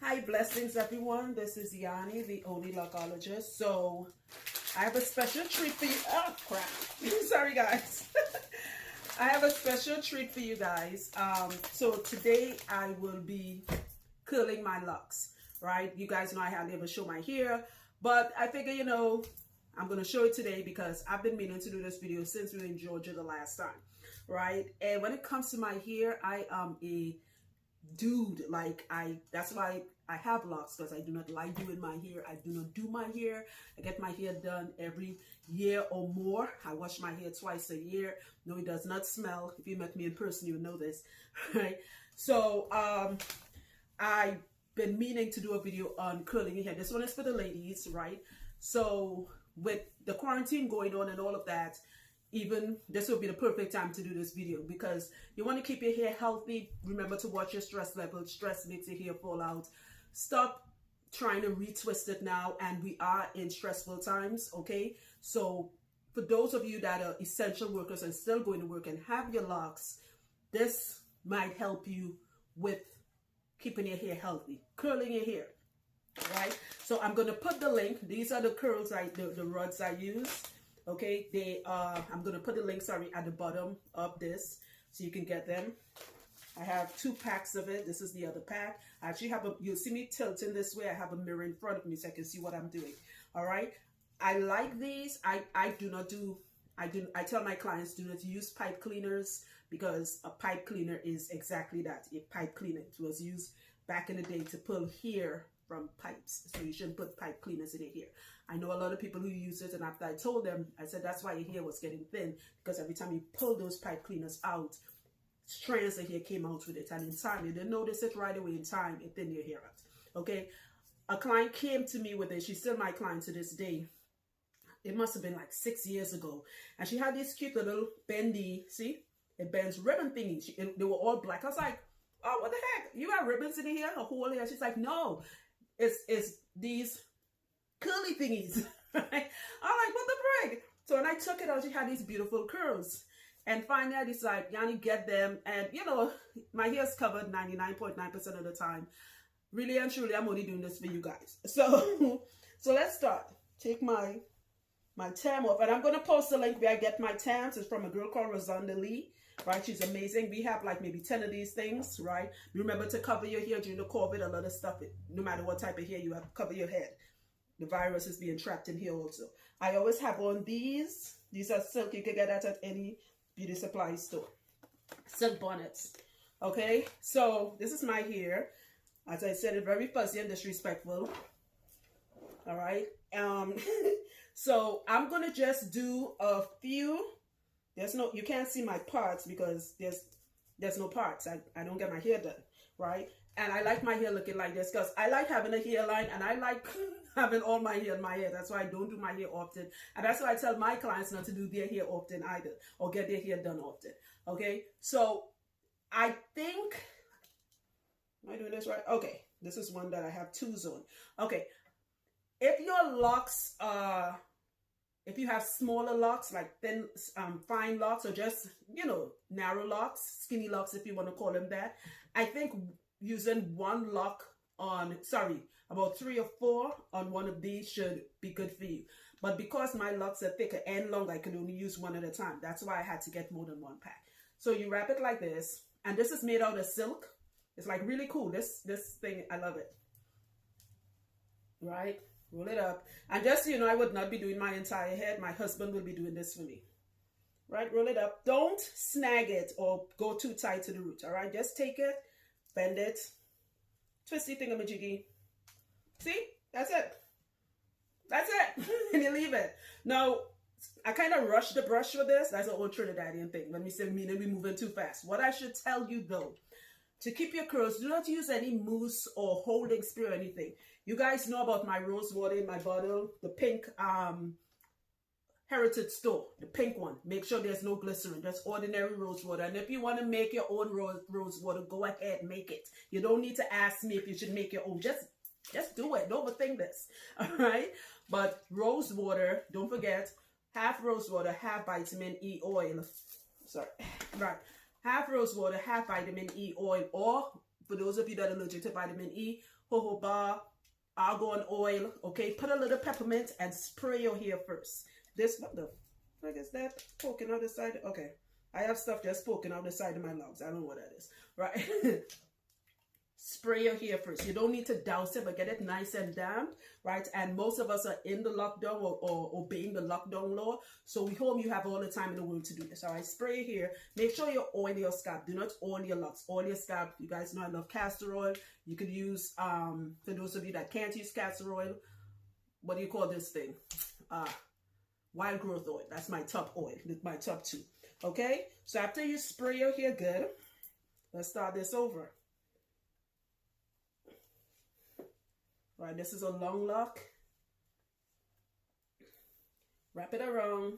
Hi, blessings everyone. This is Yanni, the only lochologist. So I have a special treat for you. Oh crap. Sorry guys. I have a special treat for you guys. So today I will be curling my locks, right? You guys know I hardly ever show my hair, but I figure, I'm going to show it today because I've been meaning to do this video since we were in Georgia the last time, right? And when it comes to my hair, I am a dude. That's why I have locks, because I do not like doing my hair. I do not do my hair. I get my hair done every year or more. I wash my hair twice a year. No, it does not smell. If you met me in person, you know this, right? So I've been meaning to do a video on curling your hair. This one is for the ladies, right? So with the quarantine going on and all of that, even this will be the perfect time to do this video, because you want to keep your hair healthy. Remember to watch your stress level. Stress makes your hair fall out. Stop trying to retwist it now, and we are in stressful times, okay? So for those of you that are essential workers and still going to work and have your locks, this might help you with keeping your hair healthy, curling your hair, right? So I'm going to put the link. These are the curls, the rods I use. Okay, I'm going to put the link, at the bottom of this so you can get them. I have 2 packs of it. This is the other pack. I actually have you'll see me tilting this way. I have a mirror in front of me so I can see what I'm doing. All right. I like these. I tell my clients, do not use pipe cleaners, because a pipe cleaner is exactly that, a pipe cleaner. It was used back in the day to pull hair from pipes, so you shouldn't put pipe cleaners in your hair. I know a lot of people who use it, and after I told them, I said that's why your hair was getting thin, because every time you pull those pipe cleaners out, strands of hair came out with it, and in time, you didn't notice it right away. In time, it thinned your hair out. Okay, a client came to me with it. She's still my client to this day. It must have been like 6 years ago, and she had these cute little bendy, see, it bends ribbon thingies. They were all black. I was like, oh, what the heck? You got ribbons in your hair, a whole hair? She's like, no, it's these curly thingies. I'm like, what the frig? So when I took it out, she had these beautiful curls. And finally, I decided, Yanni, get them. And, my hair's covered 99.9% of the time. Really and truly, I'm only doing this for you guys. So let's start. Take my tam off. And I'm going to post the link where I get my tams. It's from a girl called Rosanda Lee. Right, she's amazing. We have like maybe 10 of these things, right? Remember to cover your hair during the COVID. A lot of stuff, no matter what type of hair you have, cover your head. The virus is being trapped in here also. I always have on these. These are silk. You can get that at any beauty supply store. Silk bonnets. Okay, so this is my hair. As I said, it's very fuzzy and disrespectful. All right. So I'm gonna just do a few. You can't see my parts because there's no parts. I don't get my hair done, right? And I like my hair looking like this because I like having a hairline, and I like having all my hair in my hair. That's why I don't do my hair often. And that's why I tell my clients not to do their hair often either, or get their hair done often. Okay, so I think, am I doing this right? Okay, this is one that I have 2s on. Okay, if your locks are, if you have smaller locks, like thin, fine locks, or just, narrow locks, skinny locks, if you want to call them that, I think using one lock on, about 3 or 4 on one of these should be good for you. But because my locks are thicker and long, I can only use one at a time. That's why I had to get more than 1 pack. So you wrap it like this, and this is made out of silk. It's like really cool. This thing, I love it. Right? Roll it up. And just so you know, I would not be doing my entire head. My husband will be doing this for me. Right? Roll it up. Don't snag it or go too tight to the root. All right? Just take it, bend it, twisty thingamajiggy. See? That's it. That's it. And you leave it. Now, I kind of rushed the brush with this. That's an old Trinidadian thing. When we say meaning we're moving too fast. What I should tell you though, to keep your curls, do not use any mousse or holding spray or anything. You guys know about my rose water in my bottle, the pink Heritage Store, the pink one. Make sure there's no glycerin, just ordinary rose water. And if you want to make your own rose water, go ahead, make it. You don't need to ask me if you should make your own. Just do it. Don't overthink this. All right? But rose water, don't forget, half rose water, half vitamin E oil. Right. Half rose water, half vitamin E oil, or for those of you that are allergic to vitamin E, jojoba, argan oil, okay? Put a little peppermint and spray your hair first. This, what the fuck is that poking out the side? Okay, I have stuff just poking out the side of my lungs. I don't know what that is, right? Spray your hair first. You don't need to douse it, but get it nice and damp, right? And most of us are in the lockdown or obeying the lockdown law. So we hope you have all the time in the world to do this. All right, spray your hair. Make sure you oil your scalp. Do not oil your locks. Oil your scalp. You guys know I love castor oil. You could use, for those of you that can't use castor oil, what do you call this thing? Wild growth oil. That's my top oil. My top two. Okay, so after you spray your hair good, let's start this over. Right, this is a long lock. Wrap it around.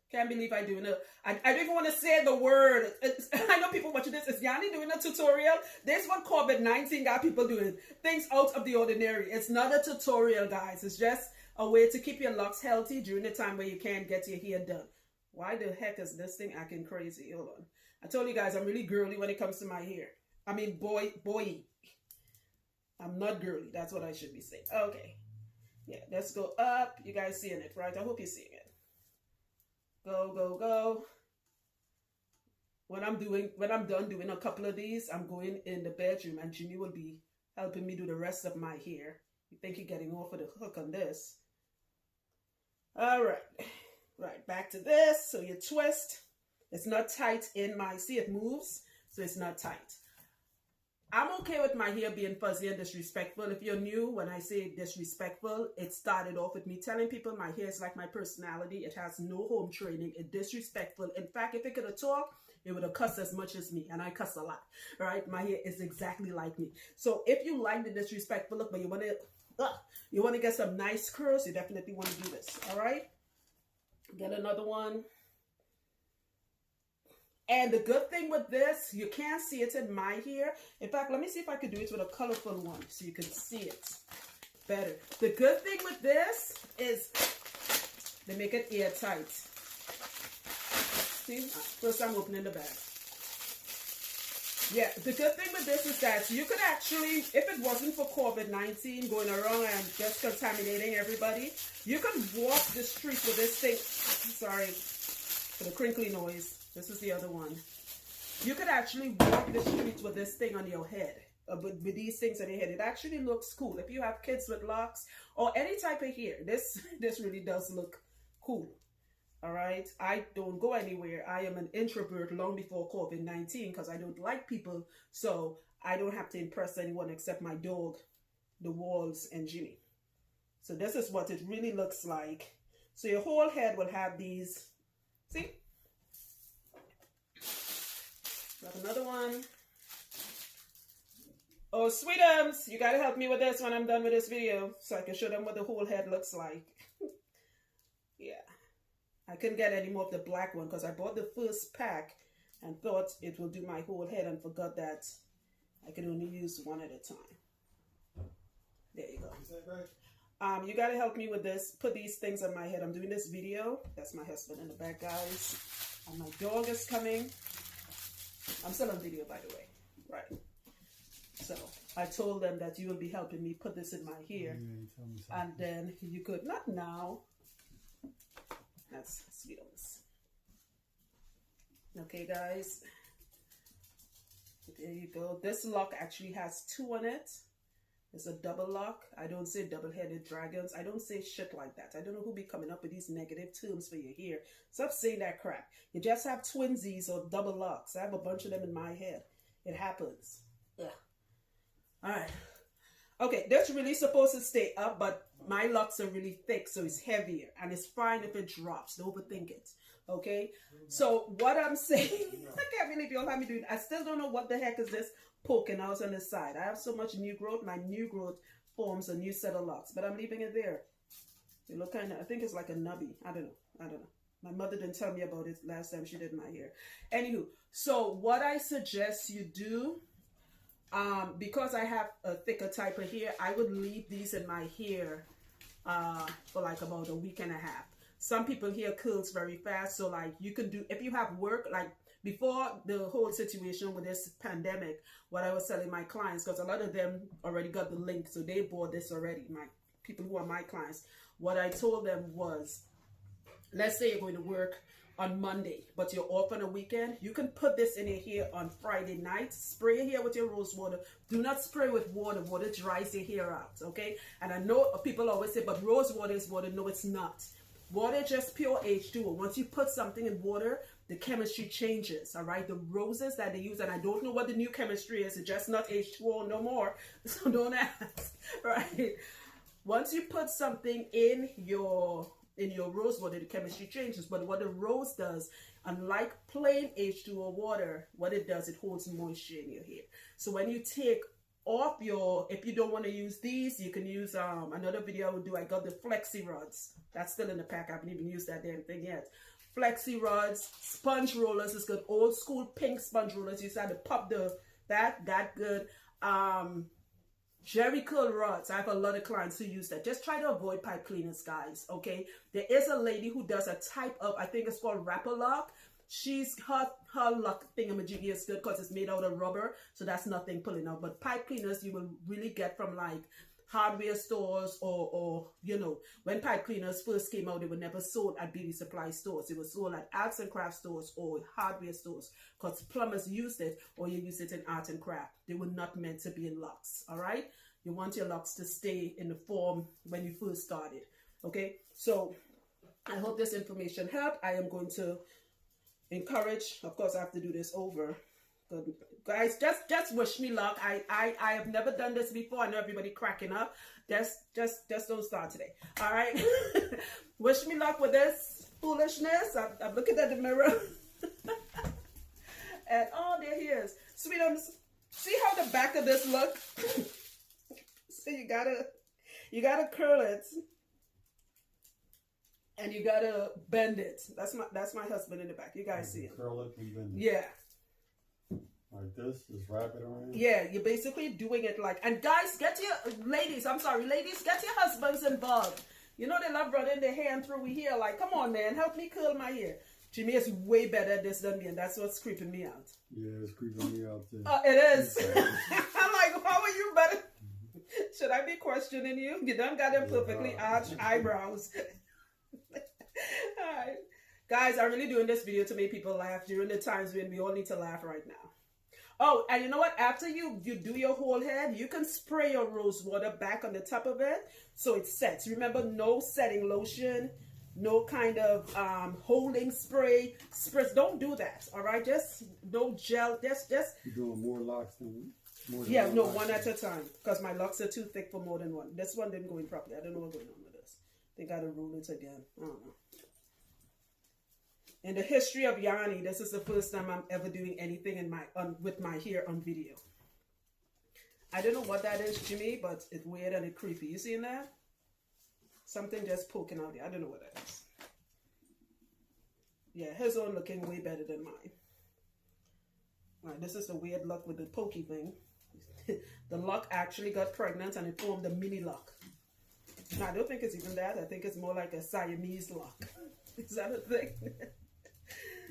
Can't believe I'm doing it. I don't even want to say the word. I know people watching this. Is Yanni doing a tutorial? This what COVID-19 got people doing. Things out of the ordinary. It's not a tutorial, guys. It's just a way to keep your locks healthy during the time where you can't get your hair done. Why the heck is this thing acting crazy? Hold on. I told you guys I'm really girly when it comes to my hair. I mean, boy. I'm not girly. That's what I should be saying. Okay. Yeah, let's go up. You guys seeing it, right? I hope you're seeing it. Go. When I'm done doing a couple of these, I'm going in the bedroom and Jimmy will be helping me do the rest of my hair. You think you're getting off of the hook on this. All right. Right, back to this. So you twist. It's not tight in my, see it moves, so it's not tight. I'm okay with my hair being fuzzy and disrespectful. If you're new, when I say disrespectful, it started off with me telling people my hair is like my personality. It has no home training. It's disrespectful. In fact, if it could have talked, it would have cussed as much as me. And I cuss a lot, right? My hair is exactly like me. So if you like the disrespectful look, but you want to get some nice curls, you definitely want to do this, all right? Get another one. And the good thing with this, you can't see it in my hair. In fact, let me see if I could do it with a colorful one so you can see it better. The good thing with this is they make it airtight. See? First I'm opening the bag. Yeah, the good thing with this is that you could actually, if it wasn't for COVID-19 going around and just contaminating everybody, you could walk the street with this thing. Sorry for the crinkly noise. This is the other one. You could actually walk the streets with this thing on your head, with these things on your head. It actually looks cool. If you have kids with locks or any type of hair, this really does look cool. All right. I don't go anywhere. I am an introvert long before COVID-19 because I don't like people. So I don't have to impress anyone except my dog, the walls, and Jimmy. So this is what it really looks like. So your whole head will have these. See? Got another one. Oh, sweetums, you gotta help me with this when I'm done with this video so I can show them what the whole head looks like. Yeah. I couldn't get any more of the black one because I bought the first pack and thought it will do my whole head and forgot that I can only use one at a time. There you go. You gotta help me with this. Put these things on my head. I'm doing this video. That's my husband in the back, guys. And my dog is coming. I'm still on video, by the way. Right. So I told them that you will be helping me put this in my hair. And then you could, not now. That's sweetums. Okay, guys. There you go. This lock actually has two on it. It's a double lock. I don't say double-headed dragons. I don't say shit like that. I don't know who be coming up with these negative terms for your hair. Stop saying that crap. You just have twinsies or double locks. I have a bunch of them in my head. It happens. Ugh. All right. Okay, that's really supposed to stay up, but my locks are really thick, so it's heavier. And it's fine if it drops. Don't overthink it. Okay? So what I'm saying, I can't believe y'all have me doing it. I still don't know what the heck is this poking out on the side. I have so much new growth. My new growth forms a new set of locks, but I'm leaving it there. They look kind of, I think it's like a nubby. I don't know. My mother didn't tell me about it last time she did my hair. Anywho, so what I suggest you do, because I have a thicker type of hair, I would leave these in my hair for like about a week and a half. Some people hair curls very fast, so like you can do, if you have work, like before the whole situation with this pandemic, what I was telling my clients, because a lot of them already got the link, so they bought this already, my people who are my clients, what I told them was, let's say you're going to work on Monday, but you're off on a weekend, you can put this in your hair on Friday night, spray your hair with your rose water. Do not spray with water. Water dries your hair out, okay? And I know people always say, but rose water is water. No, it's not. Water is just pure H2O. Once you put something in water, the chemistry changes, all right? The roses that they use, and I don't know what the new chemistry is, it's just not H2O no more, so don't ask, right? Once you put something in your rose water, the chemistry changes. But what the rose does, unlike plain H2O water, what it does, it holds moisture in your hair. So when you take off if you don't want to use these, you can use another video I will do. I got the flexi rods. That's still in the pack. I haven't even used that damn thing yet. Flexi rods, sponge rollers. It's good. Old school pink sponge rollers. You just had to pop that good. Jerry curl rods. I have a lot of clients who use that. Just try to avoid pipe cleaners, guys, okay? There is a lady who does a type of, I think it's called wrapper lock. Her lock thingamajiggy is good because it's made out of rubber, so that's nothing pulling out. But pipe cleaners you will really get from like hardware stores or you know, when pipe cleaners first came out, they were never sold at beauty supply stores. It was sold at arts and craft stores or hardware stores because plumbers used it, or you use it in art and craft. They were not meant to be in locks, all right? You want your locks to stay in the form when you first started, okay? So I hope this information helped. I am going to encourage, of course I have to do this over, guys, just wish me luck. I have never done this before. I know everybody cracking up. Just don't start today, all right? Wish me luck with this foolishness. I'm looking at the mirror and oh, there he is. Sweetums, see how the back of this look? So you gotta curl it and you gotta bend it. That's my husband in the back. You guys see him. Curl it and bend it. Yeah. Like this, just wrap it around. Yeah, you're basically doing it like, and guys, get your ladies, get your husbands involved. You know they love running their hand through we hair. Like, come on, man, help me curl my hair. Jimmy is way better at this than me, and that's what's creeping me out. Yeah, it's creeping me out too. It is. I'm like, how are you better? Should I be questioning you? You done got them perfectly arched eyebrows. All right. Guys, I'm really doing this video to make people laugh during the times when we all need to laugh right now. Oh, and you know what? After you do your whole head, you can spray your rose water back on the top of it so it sets. Remember, no setting lotion, no kind of holding spray. Don't do that, all right? Just no gel. Just. You're doing more locks than more. Yeah, no, one at a time because my locks are too thick for more than one. This one didn't go in properly. I don't know what's going on with this. They got to roll it again. I don't know. In the history of Yanni, this is the first time I'm ever doing anything with my hair on video. I don't know what that is, Jimmy, but it's weird and it's creepy. You seeing that? Something just poking out there. I don't know what that is. Yeah, his own looking way better than mine. All right, this is the weird lock with the pokey thing. The lock actually got pregnant and it formed a mini lock. No, I don't think it's even that. I think it's more like a Siamese lock. Is that a thing?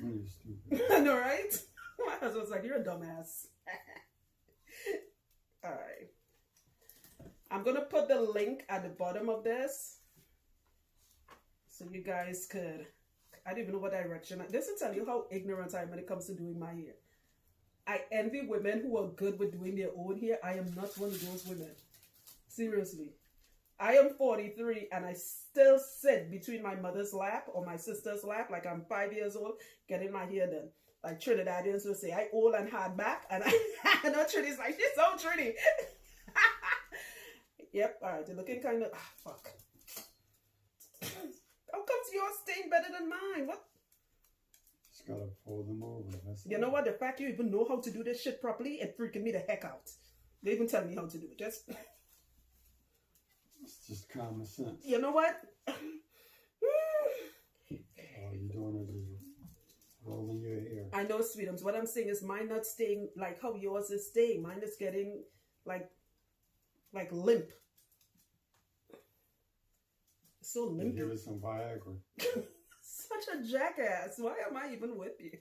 You're stupid. I know, right? My husband's like, you're a dumbass. All right. I'm going to put the link at the bottom of this so you guys could, I don't even know what direction. This will tell you how ignorant I am when it comes to doing my hair. I envy women who are good with doing their own hair. I am not one of those women. Seriously. I am 43 and I still sit between my mother's lap or my sister's lap like I'm 5 years old getting my hair done. Like Trinidadians will say, I old and hard back. And I know Trinity's like, she's so Trini. Yep, all right, you're looking kind of, fuck. How comes yours staying better than mine? What? Just gotta fold them over. You know what? The fact you even know how to do this shit properly, it freaking me the heck out. They even tell me how to do it. It's just common sense. You know what? All you're doing is rolling your hair. I know, sweetums. What I'm saying is mine not staying like how yours is staying. Mine is getting like limp. So limp. Give it some Viagra. Such a jackass. Why am I even with you?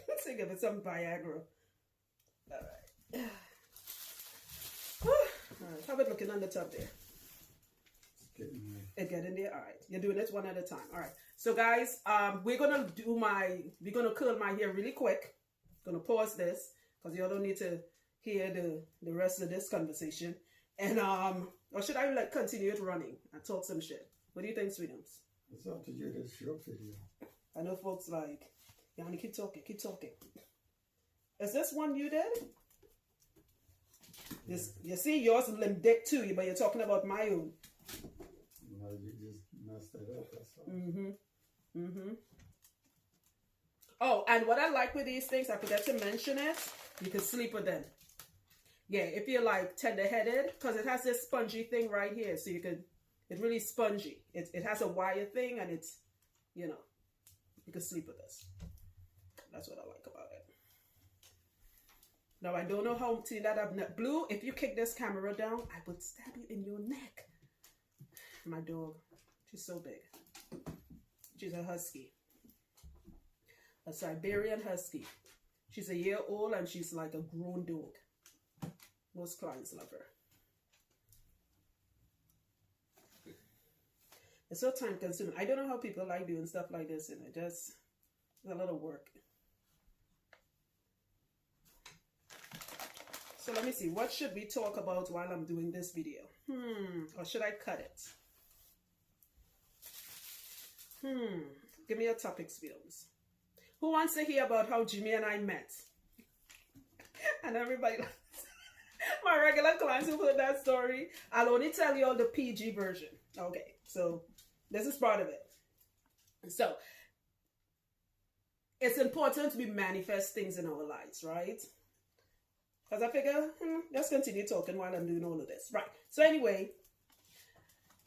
Let's give it some Viagra. All right. All right. How about looking on the top there? It's getting there. It getting there. All right. You're doing it one at a time. All right. So guys, we're gonna curl my hair really quick. Gonna pause this because you all don't need to hear the rest of this conversation. And or should I like continue it running and talk some shit? What do you think, sweetums? It's up to you. This is your video. I know folks like, yeah, honey, keep talking. Is this one you did? This, you see, yours is limp dick too, but you're talking about my own. No, you just messed that up. That's all. Oh, and what I like with these things, I forgot to mention it. You can sleep with them. Yeah, if you're like tender-headed, because it has this spongy thing right here, so you can. It's really spongy. It has a wire thing, and it's, you know, you can sleep with this. That's what I like about it. Now, I don't know how to that up. Blue, if you kick this camera down, I would stab you in your neck. My dog, she's so big. She's a husky. A Siberian husky. She's a year old, and she's like a grown dog. Most clients love her. It's so time consuming. I don't know how people like doing stuff like this, and it just it's a lot of work. So let me see. What should we talk about while I'm doing this video? Or should I cut it? Give me your topics, films. Who wants to hear about how Jimmy and I met? And everybody, my regular clients who heard that story, I'll only tell you all the PG version. Okay, so this is part of it. So, it's important we manifest things in our lives, right? Because I figure, let's continue talking while I'm doing all of this. Right. So anyway,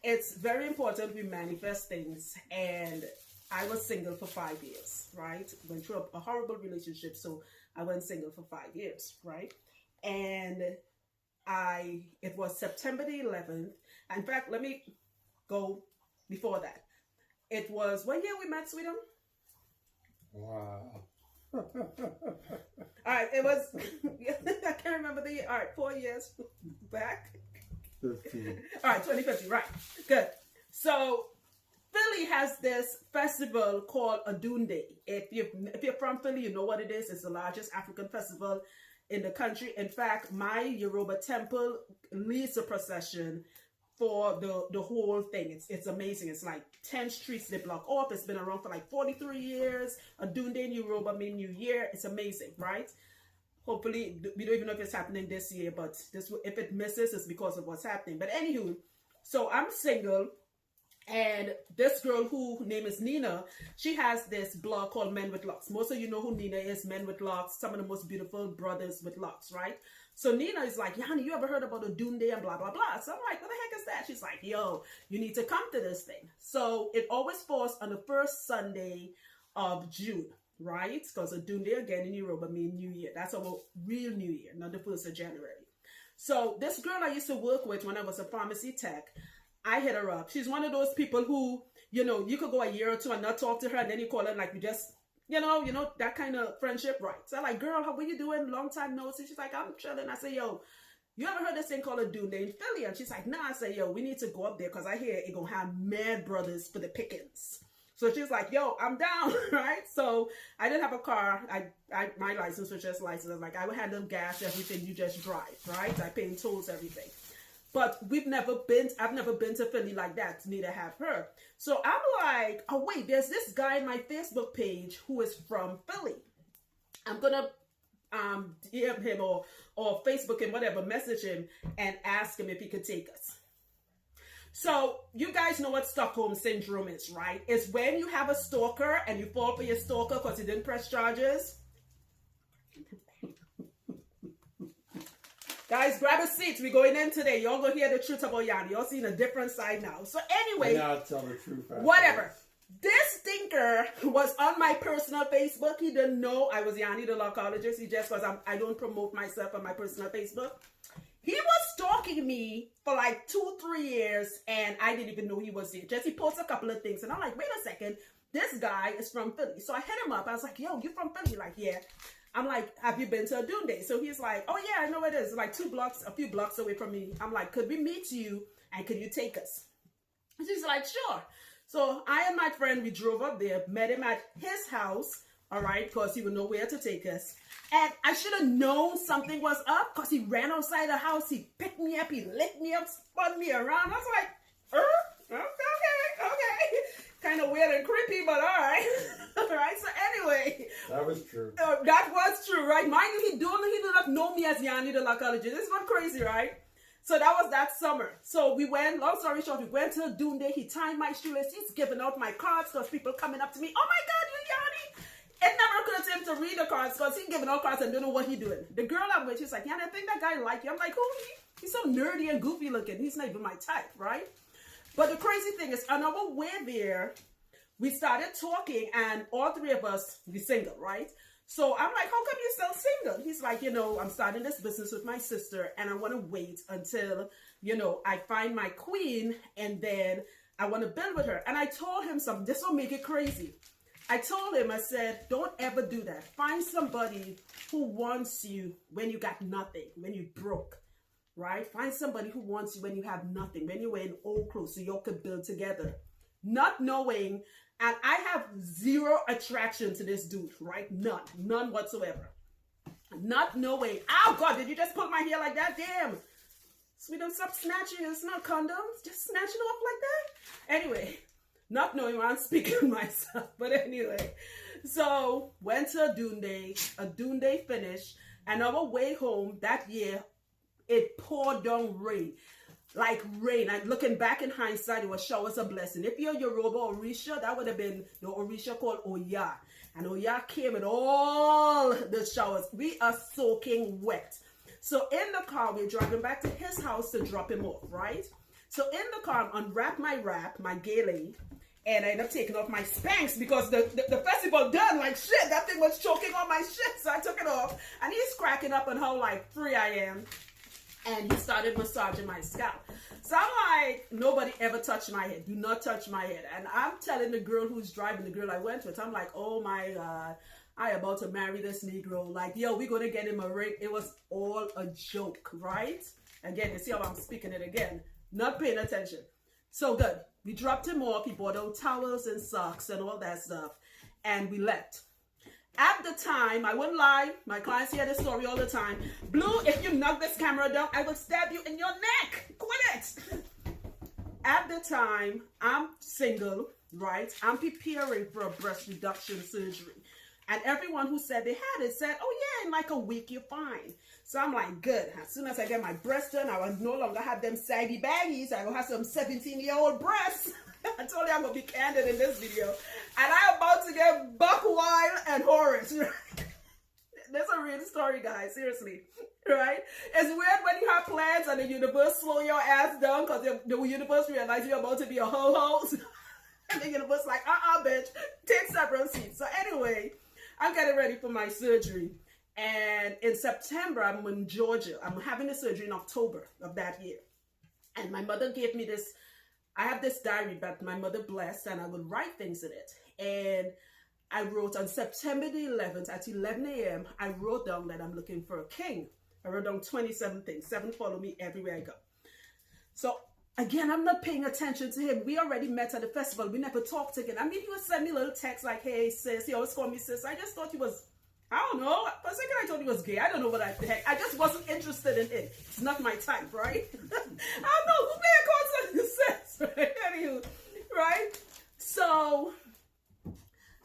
it's very important we manifest things. And I was single for 5 years, right? Went through a horrible relationship. So I went single for 5 years, right? And it was September the 11th. In fact, let me go before that. It was, what year we met, Sweden? Wow. All right, it was, I can't remember the year. All right, 4 years back. 15. All right, 2015, right. Good. So, Philly has this festival called Adunde. If you're from Philly, you know what it is. It's the largest African festival in the country. In fact, my Yoruba temple leads a procession for the whole thing. It's amazing. It's like 10 streets they block off. It's been around for like 43 years. Adunde in Yoruba mean New Year. It's amazing, right? Hopefully, we don't even know if it's happening this year, but if it misses, it's because of what's happening. But anywho, so I'm single, and this girl who name is Nina, she has this blog called Men with Locks. Most of you know who Nina is, Men with Locks, some of the most beautiful brothers with locks, right? So Nina is like, Yanni, you ever heard about Adunde and blah, blah, blah. So I'm like, what the heck is that? She's like, yo, you need to come to this thing. So it always falls on the first Sunday of June, right? Because Adunde, again, in Yoruba mean New Year. That's our real New Year, not the 1st of January. So this girl I used to work with when I was a pharmacy tech, I hit her up. She's one of those people who, you know, you could go a year or two and not talk to her, and then you call her like you just, you know, that kind of friendship, right? So I'm like, girl, how are you doing? Long time no see. She's like, I'm chilling. I say, yo, you ever heard this thing called Adunde in Philly? And she's like, nah. I say, yo, we need to go up there because I hear it gonna have mad brothers for the pickings. So she's like, yo, I'm down, right? So I didn't have a car. My license was just license. I was like, I would handle gas, everything. You just drive, right? I pay tolls, everything. But I've never been to Philly like that. Neither have her. So I'm like, oh wait, there's this guy on my Facebook page who is from Philly. I'm gonna DM him or Facebook him, whatever, message him and ask him if he could take us. So you guys know what Stockholm Syndrome is, right? It's when you have a stalker and you fall for your stalker because he didn't press charges. Guys, grab a seat. We're going in today. Y'all gonna hear the truth about Yanni. Y'all seeing a different side now. So anyway, I'll tell the truth. Whatever. This stinker was on my personal Facebook. He didn't know I was Yanni the lochologist. He just was. I don't promote myself on my personal Facebook. He was stalking me for like 2-3 years, and I didn't even know he was there. Just he posted a couple of things, and I'm like, wait a second. This guy is from Philly. So I hit him up. I was like, yo, you from Philly? Like, yeah. I'm like, have you been to a Dune Day? So he's like, oh yeah, I know it is. Like a few blocks away from me. I'm like, could we meet you and could you take us? And she's like, sure. So I and my friend, we drove up there, met him at his house, all right, because he would know where to take us. And I should have known something was up because he ran outside the house. He picked me up, he licked me up, spun me around. I was like, okay. Kind of weird and creepy, but all right. All right, so anyway. That was true. That was true, right? Mind you, he did not know me as Yanni the lochologist. This is not crazy, right? So that was that summer. So we went, long story short, we went to Dune Day. He tied my shoelace. He's giving out my cards because people coming up to me. Oh my God, you Yanni. It never occurred to him to read the cards because he's giving out cards and don't know what he's doing. The girl I'm with, she's like, Yanni, I think that guy like you. I'm like, who he? He's so nerdy and goofy looking. He's not even my type, right? But the crazy thing is, on our way there, we started talking and all three of us, we single, right? So I'm like, how come you're still single? He's like, I'm starting this business with my sister and I want to wait until, I find my queen and then I want to build with her. And I told him something, this will make it crazy. I told him, I said, don't ever do that. Find somebody who wants you when you got nothing, when you broke, right? Find somebody who wants you when you have nothing, when you're wearing old clothes so you all could build together. Not knowing, and I have zero attraction to this dude, right? None whatsoever. Not knowing, oh God, did you just pull my hair like that? Damn. Sweetheart, stop snatching. It's not condoms. Just snatching it off like that. Anyway, not knowing where I'm speaking myself. But anyway, so went to a Dune Day finished. And on our way home that year, it poured down rain. Like rain. And looking back in hindsight, it was showers of blessing. If you're Yoruba Orisha, that would have been the Orisha called Oya. And Oya came with all the showers. We are soaking wet. So in the car, we're driving back to his house to drop him off, right? So in the car, I unwrap my gele, and I end up taking off my Spanx because the festival done. Like shit, that thing was choking on my shit. So I took it off. And he's cracking up on how like free I am. And he started massaging my scalp. So I'm like, nobody ever touched my head. Do not touch my head. And I'm telling the girl who's driving, the girl I went with, I'm like, oh my God, I about to marry this Negro. Like, yo, we're going to get him a ring. It was all a joke, right? Again, you see how I'm speaking it again. Not paying attention. So good. We dropped him off. He bought out towels and socks and all that stuff. And we left. At the time, I wouldn't lie, my clients hear this story all the time. Blue, if you knock this camera down, I will stab you in your neck. Quit it. At the time, I'm single, right? I'm preparing for a breast reduction surgery. And everyone who said they had it said, oh yeah, in like a week, you're fine. So I'm like, good. As soon as I get my breasts done, I will no longer have them saggy baggies. I will have some 17-year-old breasts. I told you I'm going to be candid in this video. And I'm about to get buck wild and Horace. That's a real story, guys. Seriously. Right? It's weird when you have plans and the universe slow your ass down because the universe realizes you're about to be a ho-ho. And the universe like, bitch. Take several seats. So anyway, I'm getting ready for my surgery. And in September, I'm in Georgia. I'm having the surgery in October of that year. And my mother gave me this. I have this diary that my mother blessed, and I would write things in it. And I wrote on September the 11th at 11 a.m., I wrote down that I'm looking for a king. I wrote down 27 things. 7 follow me everywhere I go. So again, I'm not paying attention to him. We already met at the festival. We never talked again. I mean, he would send me a little text like, hey, sis. He always called me sis. I just thought he was, I don't know. For a second, I thought he was gay. I don't know what the heck. I just wasn't interested in it. It's not my type, right? I don't know. Who may have called something sis? Right? Anywho, right? So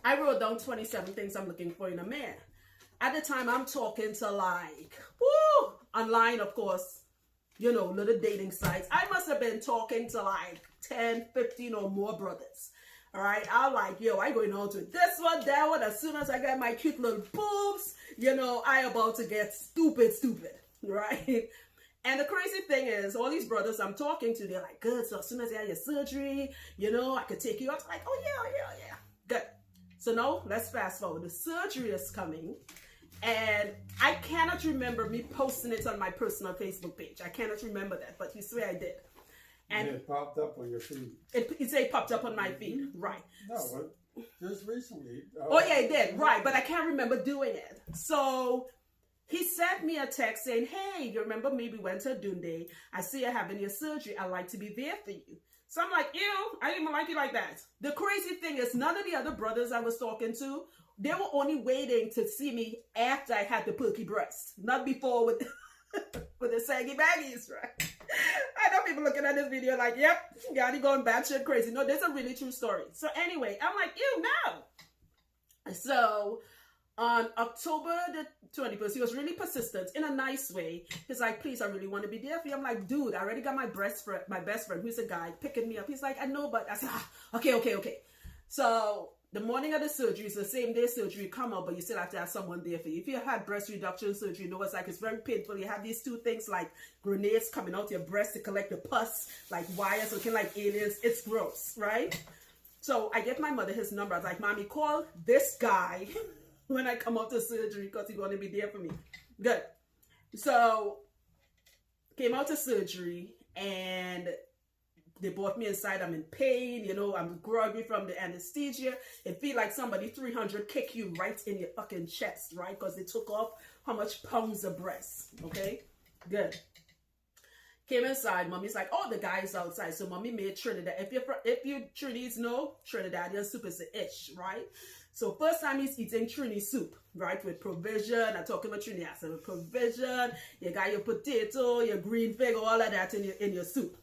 I wrote down 27 things I'm looking for in a man. At the time, I'm talking to like, online, of course, little dating sites. I must have been talking to like 10, 15 or more brothers. All right. I'm like, yo, I going on to this one, that one. As soon as I get my cute little boobs, I about to get stupid. Right. And the crazy thing is, all these brothers I'm talking to, they're like, good. So as soon as you have your surgery, I could take you out. I'm like, oh yeah. Good. So now let's fast forward. The surgery is coming. And I cannot remember me posting it on my personal Facebook page. I cannot remember that, but you swear I did. And it popped up on your feed. It popped up on my feed, right? No, what? Just recently. Oh yeah, he did. Right, but I can't remember doing it. So he sent me a text saying, "Hey, you remember me? We went to Dundee. I see you're having your surgery. I'd like to be there for you." So I'm like, ew, I didn't even like you like that. The crazy thing is, none of the other brothers I was talking to, they were only waiting to see me after I had the perky breast, not before with with the saggy baggies, right? I know people looking at this video like, yep, Yanni going batshit crazy. No, this is a really true story. So anyway, I'm like, ew, no. So on October the 21st, he was really persistent in a nice way. He's like, please, I really want to be there for you. I'm like, dude, I already got my best friend, who's a guy, picking me up. He's like, I know, but I said, okay. So the morning of the surgery is the same day surgery come up, but you still have to have someone there for you. If you had breast reduction surgery, you know it's like it's very painful. You have these two things like grenades coming out your breast to collect the pus, like wires looking like aliens. It's gross, right? So I get my mother his number. I was like, Mommy, call this guy when I come out to surgery because he's going to be there for me. Good. So came out to surgery and they brought me inside. I'm in pain, you know, I'm groggy from the anesthesia. It feel like somebody 300 kick you right in your fucking chest, right? Because they took off how much pounds of breast, okay? Good. Came inside, Mommy's like, oh, the guy's outside. So Mommy made Trinidad. If you Trinis know, Trinidadian soup is the ish, right? So first time he's eating Trini soup, right? With provision. I'm talking about Trini. I said with provision. You got your potato, your green fig, all of that in your soup.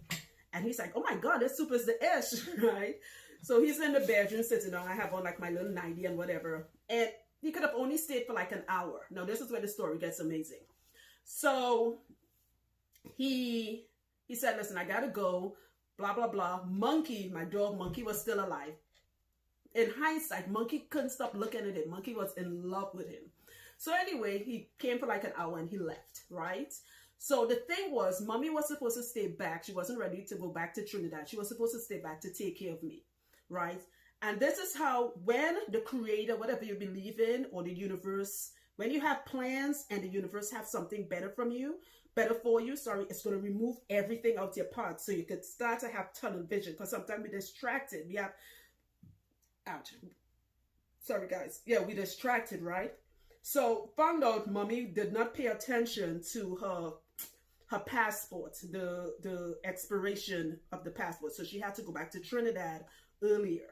And he's like, oh my God, this soup is the ish, right? So he's in the bedroom sitting down. I have on like my little 90 and whatever. And he could have only stayed for like an hour. Now this is where the story gets amazing. So he said, listen, I gotta go, blah, blah, blah. Monkey, my dog Monkey, was still alive. In hindsight, Monkey couldn't stop looking at him. Monkey was in love with him. So anyway, he came for like an hour and he left, right? So the thing was, Mommy was supposed to stay back. She wasn't ready to go back to Trinidad. She was supposed to stay back to take care of me, right? And this is how, when the creator, whatever you believe in, or the universe, when you have plans and the universe have something better for you, it's going to remove everything out your path so you could start to have tunnel vision. Because sometimes we're distracted. We have, ouch. Sorry guys. Yeah, we're distracted, right? So found out Mommy did not pay attention to her passport, the expiration of the passport. So she had to go back to Trinidad earlier.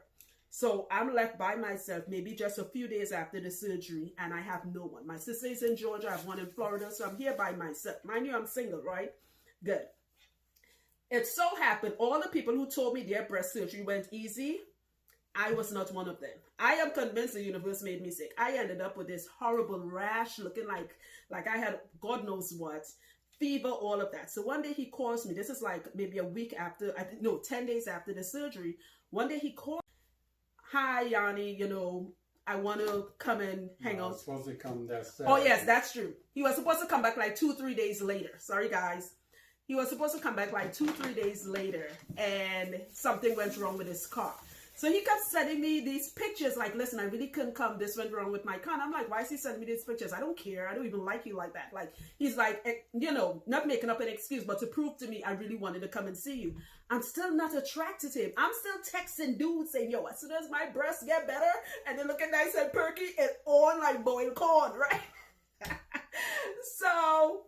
So I'm left by myself, maybe just a few days after the surgery, and I have no one. My sister is in Georgia, I have one in Florida, so I'm here by myself. Mind you, I'm single, right? Good. It so happened, all the people who told me their breast surgery went easy, I was not one of them. I am convinced the universe made me sick. I ended up with this horrible rash, looking like I had God knows what, fever, all of that. So one day he calls me. This is like maybe a week after, 10 days after the surgery. One day he called, hi, Yanni, you know, I want to come and hang out. Supposed to come that Saturday. Oh, yes, that's true. He was supposed to come back like 2-3 days later. Sorry, guys. He was supposed to come back like 2-3 days later, and something went wrong with his car. So he kept sending me these pictures like, listen, I really couldn't come. This went wrong with my car. And I'm like, why is he sending me these pictures? I don't care. I don't even like you like that. Like, he's like, you know, not making up an excuse, but to prove to me I really wanted to come and see you. I'm still not attracted to him. I'm still texting dudes saying, yo, as soon as my breasts get better and they looking nice and perky, it's on like boiled corn, right? So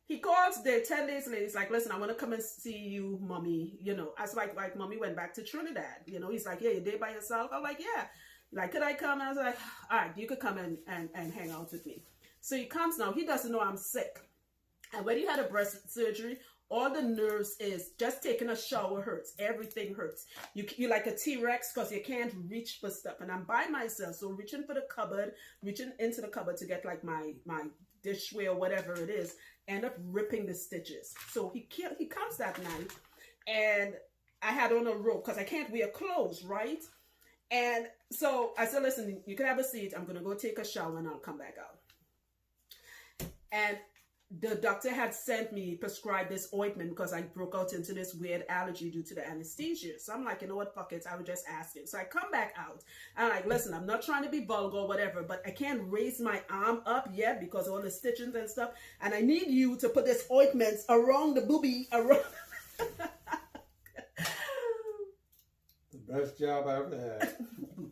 he calls there 10 days later. He's like, listen, I want to come and see you, Mommy. You know, I was like Mommy went back to Trinidad. You know, he's like, yeah, you're there by yourself? I'm like, yeah. Like, could I come? And I was like, all right, you could come and hang out with me. So he comes now. He doesn't know I'm sick. And when he had a breast surgery, all the nerves is just taking a shower hurts. Everything hurts. You're like a T-Rex because you can't reach for stuff. And I'm by myself. So reaching for the cupboard, reaching into the cupboard to get like my dishware or whatever it is, end up ripping the stitches. So he comes that night, and I had on a robe because I can't wear clothes, right? And so I said, listen, you can have a seat. I'm going to go take a shower and I'll come back out. And the doctor had prescribed this ointment because I broke out into this weird allergy due to the anesthesia. So I'm like, you know what, fuck it, I would just ask him. So I come back out and I'm like, listen, I'm not trying to be vulgar or whatever, but I can't raise my arm up yet because of all the stitchings and stuff. And I need you to put this ointment around the boobie, around. The Best job I ever had.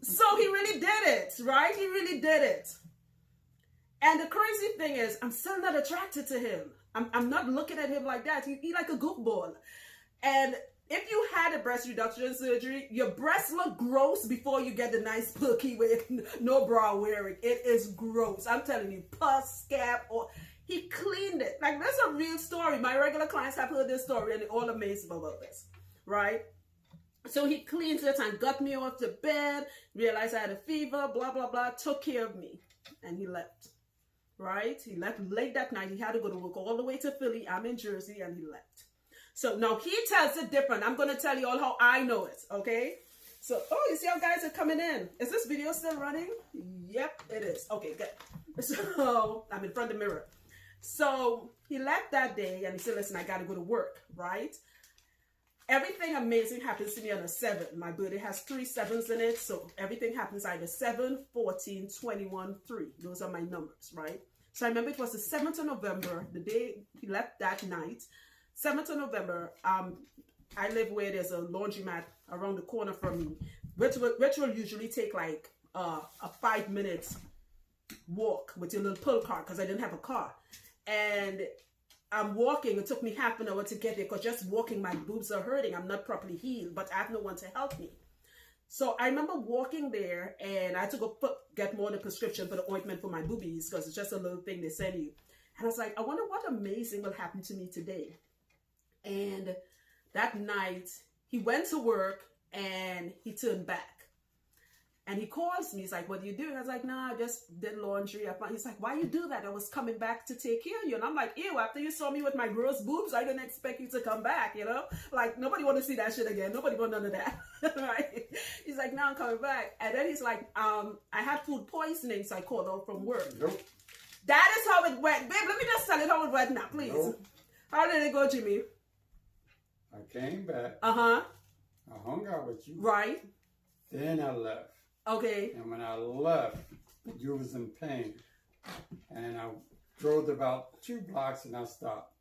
So he really did it, right? He really did it. And the crazy thing is, I'm still not attracted to him. I'm not looking at him like that. He like a goofball. And if you had a breast reduction surgery, your breasts look gross before you get the nice perky with no bra wearing. It is gross. I'm telling you, pus, scab, or he cleaned it. Like, that's a real story. My regular clients have heard this story and they're all amazed about this, right? So he cleaned it and got me off the bed, realized I had a fever, blah, blah, blah, took care of me, and he left, right? He left late that night. He had to go to work all the way to Philly. I'm in Jersey, and he left. So now he tells it different. I'm going to tell you all how I know it, okay? So, oh, you see how guys are coming in. Is this video still running? Yep, it is. Okay, good. So I'm in front of the mirror. So he left that day, and he said, listen, I got to go to work, right? Everything amazing happens to me on a 7. My birthday has 3 7s in it. So everything happens either 7, 14, 21, 3. Those are my numbers, right? So I remember it was the 7th of November, the day he left that night. 7th of November, I live where there's a laundromat around the corner from me, which will usually take like a 5-minute walk with your little pull cart because I didn't have a car. And I'm walking. It took me half an hour to get there because just walking, my boobs are hurting. I'm not properly healed, but I have no one to help me. So I remember walking there, and I had to go get more of the prescription for the ointment for my boobies because it's just a little thing they send you. And I was like, I wonder what amazing will happen to me today. And that night, he went to work, and he turned back. And he calls me. He's like, what are you doing? I was like, nah, I just did laundry. He's like, why you do that? I was coming back to take care of you. And I'm like, ew, after you saw me with my gross boobs, I didn't expect you to come back, you know? Like, nobody want to see that shit again. Nobody want none of that, right? He's like, now I'm coming back. And then he's like, I had food poisoning, so I called out from work. Nope. That is how it went. Babe, let me just tell it how it went now, please. Nope. How did it go, Jimmy? I came back. Uh-huh. I hung out with you. Right. Then I left. Okay. And when I left, you was in pain. And I drove about 2 blocks and I stopped.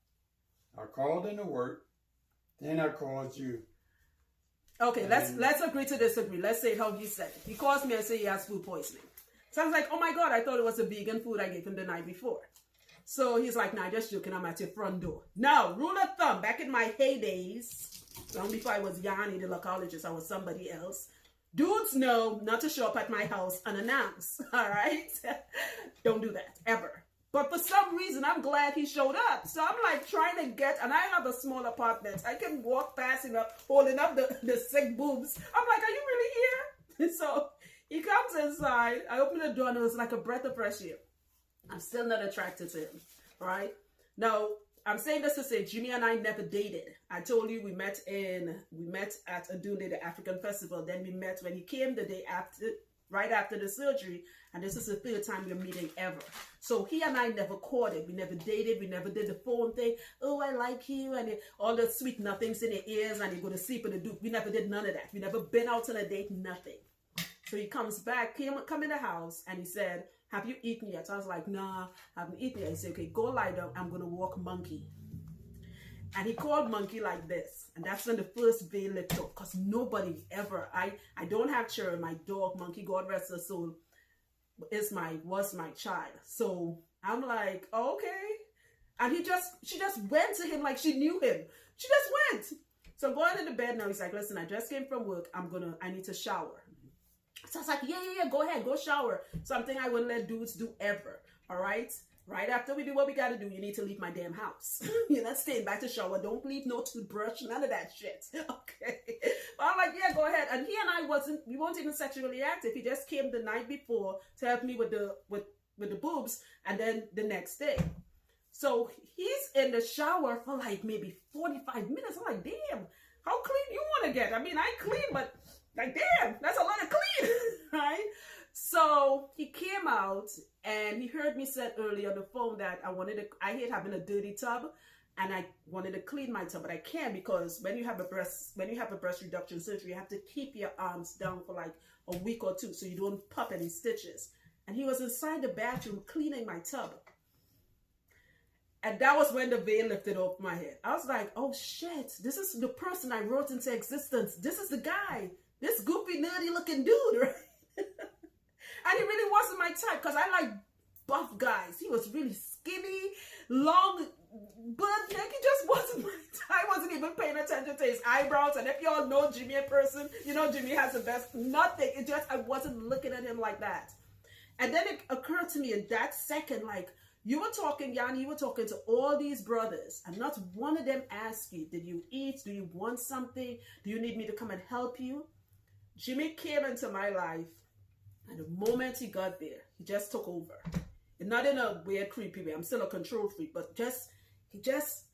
I called into work. Then I called you. Okay, let's agree to disagree. Let's say how he said it. He calls me and says he has food poisoning. So I was like, oh my God, I thought it was a vegan food I gave him the night before. So he's like, nah, just joking, I'm at your front door. Now, rule of thumb, back in my heydays, long before I was Yanni, the lochologist, I was somebody else. Dudes know not to show up at my house unannounced, all right? Don't do that, ever. But for some reason, I'm glad he showed up. So I'm like trying to get, and I have a small apartment. I can walk fast enough, holding up the sick boobs. I'm like, are you really here? So he comes inside. I open the door and it was like a breath of fresh air. I'm still not attracted to him, right? Now, I'm saying this to say Jimmy and I never dated. I told you we met at Adunde, the African festival. Then we met when he came the day after, right after the surgery. And this is the 3rd time we're meeting ever. So he and I never courted. We never dated. We never did the phone thing. Oh, I like you. And all the sweet nothings in the ears. And you go to sleep with the dude. We never did none of that. We never been out on a date, nothing. So he comes back, come in the house, and he said, have you eaten yet? So I was like, nah, I haven't eaten yet. He said, okay, go lie down. I'm going to walk Monkey. And he called Monkey like this. And that's when the first veil lifted up. Because nobody ever, I don't have children. My dog, Monkey, God rest her soul, was my child. So I'm like, oh, okay. And she just went to him like she knew him. She just went. So I'm going into bed now. He's like, listen, I just came from work. I need to shower. So I was like, yeah, go ahead, go shower. Something I wouldn't let dudes do ever, all right? Right after we do what we got to do, you need to leave my damn house. You're not staying back to shower. Don't leave no toothbrush, none of that shit, okay? But I'm like, yeah, go ahead. And he and I we weren't even sexually active. He just came the night before to help me with the boobs, and then the next day. So he's in the shower for like maybe 45 minutes. I'm like, damn, how clean you want to get? I mean, I clean, but like, damn, that's a lot of clean, right? So he came out and he heard me say earlier on the phone that I hate having a dirty tub, and I wanted to clean my tub, but I can't because when you have a breast reduction surgery, you have to keep your arms down for like a week or 2 so you don't pop any stitches. And he was inside the bathroom cleaning my tub. And that was when the veil lifted off my head. I was like, oh shit, this is the person I wrote into existence. This is the guy. this goofy, nerdy looking dude, right? And he really wasn't my type because I like buff guys. He was really skinny, long, but like he just wasn't my type. I wasn't even paying attention to his eyebrows. And if y'all know Jimmy in person, you know Jimmy has the best, nothing. It just, I wasn't looking at him like that. And then it occurred to me in that second, like, you were talking, Yanni, you were talking to all these brothers, and not one of them asked you, did you eat? Do you want something? Do you need me to come and help you? Jimmy came into my life, and the moment he got there, he just took over. And not in a weird, creepy way. I'm still a control freak, but he just,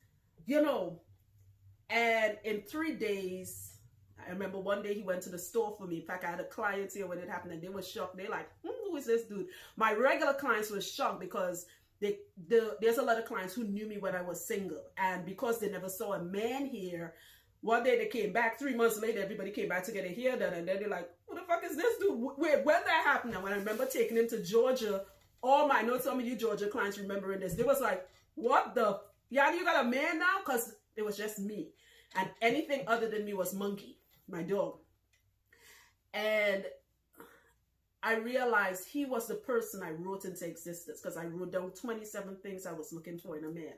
you know. And in 3 days, I remember one day he went to the store for me. In fact, I had a client here when it happened, and they were shocked. They're like, who is this dude? My regular clients were shocked because there's a lot of clients who knew me when I was single. And because they never saw a man here, one day they came back. 3 months later, everybody came back to get a hair done. And then they're like, who the fuck is this dude? Wait, when that happened? And when I remember taking him to Georgia, I know some of you Georgia clients remembering this. They was like, what the? Yeah, you got a man now? Because it was just me. And anything other than me was Monkey, my dog. And I realized he was the person I wrote into existence because I wrote down 27 things I was looking for in a man.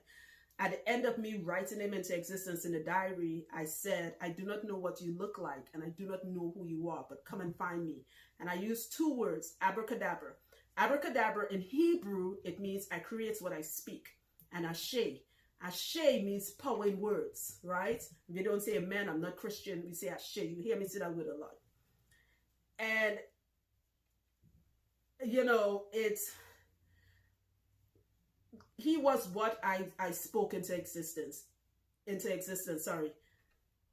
At the end of me writing him into existence in the diary, I said, I do not know what you look like and I do not know who you are, but come and find me. And I used 2 words, abracadabra. Abracadabra in Hebrew, it means I create what I speak. And ashe. Ashe means power in words, right? We don't say amen, I'm not Christian. We say ashe. You hear me say that word a lot. And you know, he was what I spoke into existence, sorry.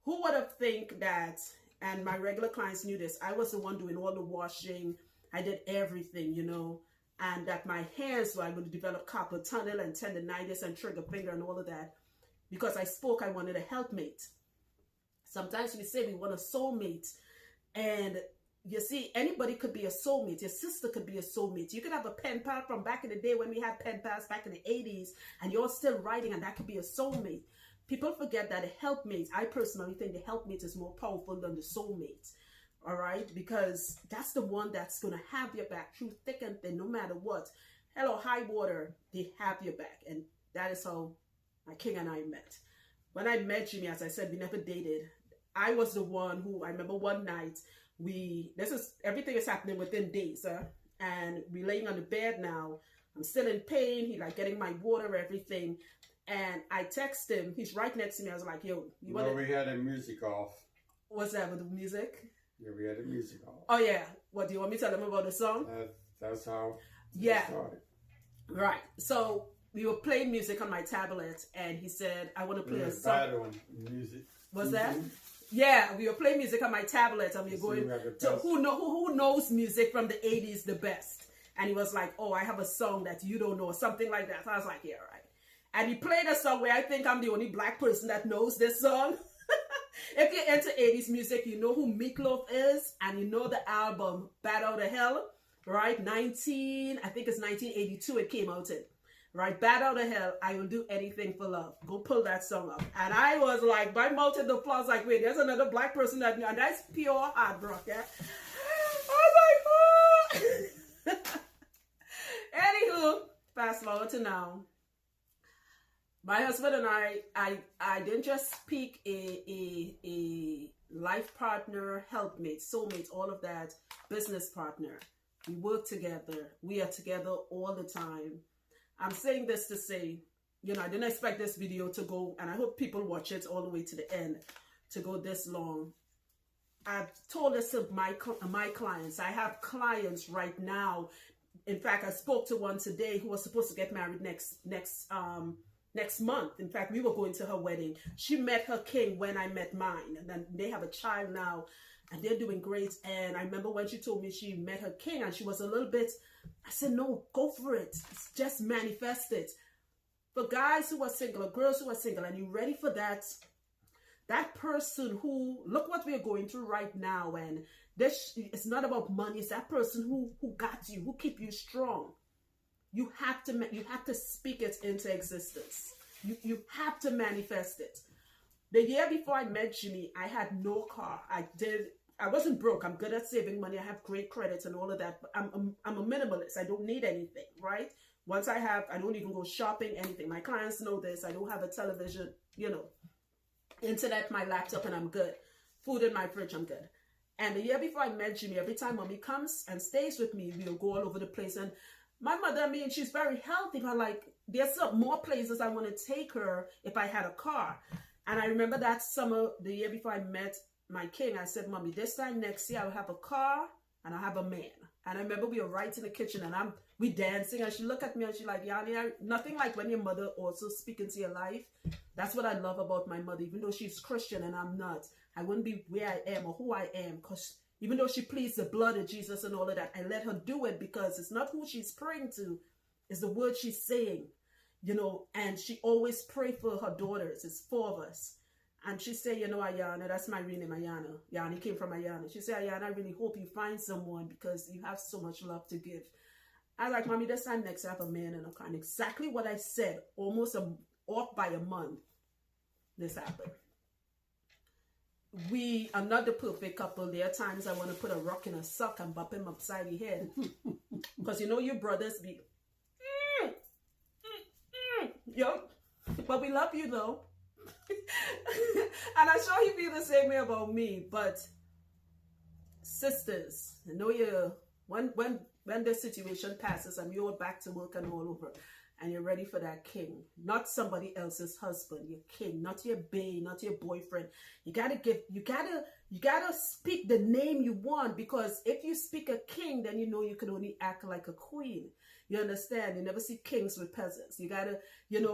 Who would have think that, and my regular clients knew this, I was the one doing all the washing, I did everything, you know, and that my hands were able to develop carpal tunnel and tendonitis and trigger finger and all of that, because I spoke I wanted a helpmate. Sometimes we say we want a soulmate, and you see, anybody could be a soulmate. Your sister could be a soulmate. You could have a pen pal from back in the day when we had pen pals back in the 80s, and you're still writing, and that could be a soulmate. People forget that a helpmate, I personally think the helpmate is more powerful than the soulmate. All right? Because that's the one that's going to have your back through thick and thin, no matter what. Hello, high water, they have your back. And that is how my king and I met. When I met Jimmy, as I said, we never dated. I was the one who, I remember one night, everything is happening within days, and we're laying on the bed now. I'm still in pain. He like getting my water, everything. And I text him. He's right next to me. I was like, yo, you want to... we had the music off. What's that with the music? Yeah, we had the music off. Oh, yeah. What, do you want me to tell him about the song? That's how it started. Right. So we were playing music on my tablet, and he said, I want to play a song. Battle music. What's that? Yeah, we were playing music on my tablet, and we were going to who knows music from the 80s the best. And he was like, oh, I have a song that you don't know, or something like that. So I was like, yeah, right. And he played a song where I think I'm the only black person that knows this song. If you're into 80s music, you know who Meatloaf is, and you know the album Bad Out of Hell, right? I think it's 1982 it came out in. Right, Bad Out of Hell, I will do anything for love. Go pull that song up. And I was like, my mouth in the floor, I was like, wait, there's another black person that knew, and that's pure heartbreak, yeah? I was like, oh! Anywho, fast forward to now. My husband and I didn't just pick a life partner, helpmate, soulmate, all of that, business partner. We work together. We are together all the time. I'm saying this to say, you know, I didn't expect this video to go, and I hope people watch it all the way to the end, to go this long. I've told this to my clients. I have clients right now. In fact, I spoke to one today who was supposed to get married next month. In fact, we were going to her wedding. She met her king when I met mine, and then they have a child now, and they're doing great. And I remember when she told me she met her king, and she was a little bit, I said, no, go for it. Just manifest it. For guys who are single, or girls who are single, and you're ready for that person who, look what we're going through right now, and this, it's not about money, it's that person who got you, who keep you strong. You have to speak it into existence. You have to manifest it. The year before I met Jimmy, I had no car. I wasn't broke. I'm good at saving money. I have great credits and all of that. But I'm a minimalist. I don't need anything, right? Once I don't even go shopping, anything. My clients know this. I don't have a television, internet, my laptop, and I'm good. Food in my fridge, I'm good. And the year before I met Jimmy, every time mommy comes and stays with me, we'll go all over the place. And my mother, she's very healthy, but like, there's some more places I want to take her if I had a car. And I remember that summer, the year before I met my king, I said, Mommy, this time next year I'll have a car and I'll have a man. And I remember we were right in the kitchen and we dancing, and she looked at me and she like, Yanni, nothing like when your mother also speak into your life. That's what I love about my mother. Even though she's Christian and I'm not, I wouldn't be where I am or who I am, because even though she pleads the blood of Jesus and all of that, I let her do it because it's not who she's praying to, it's the word she's saying, and she always pray for her daughters. It's 4 of us. And she said, Ayana, that's my real name, Ayana. Yanni came from Ayana. She said, Ayana, I really hope you find someone because you have so much love to give. I was like, Mommy, this time next I have a man and a car. And exactly what I said, almost off by a month, this happened. We are not the perfect couple. There are times I want to put a rock in a sock and bump him upside the head. Because your brothers be, but we love you though. And I'm sure he feel the same way about me. But sisters, I know when the situation passes and you're back to work and all over, and you're ready for that king, not somebody else's husband, your king, not your bae, not your boyfriend. You gotta speak the name you want, because if you speak a king, then you can only act like a queen. You understand? You never see kings with peasants. You gotta,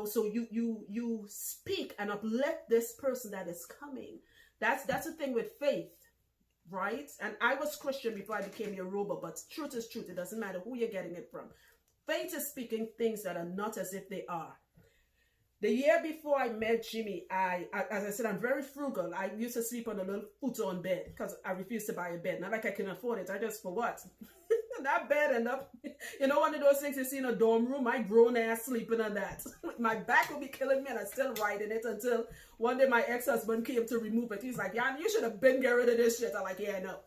so you speak and uplift this person that is coming. That's the thing with faith, right? And I was Christian before I became Yoruba, but truth is truth. It doesn't matter who you're getting it from. Faith is speaking things that are not as if they are. The year before I met Jimmy, as I said, I'm very frugal. I used to sleep on a little futon bed because I refused to buy a bed. Not like I can afford it. I just, for what? That bed ended up, one of those things you see in a dorm room, my grown ass sleeping on that. My back will be killing me and I'm still riding it until one day my ex-husband came to remove it. He's like, Jan, you should have been getting rid of this shit. I'm like, yeah, I know.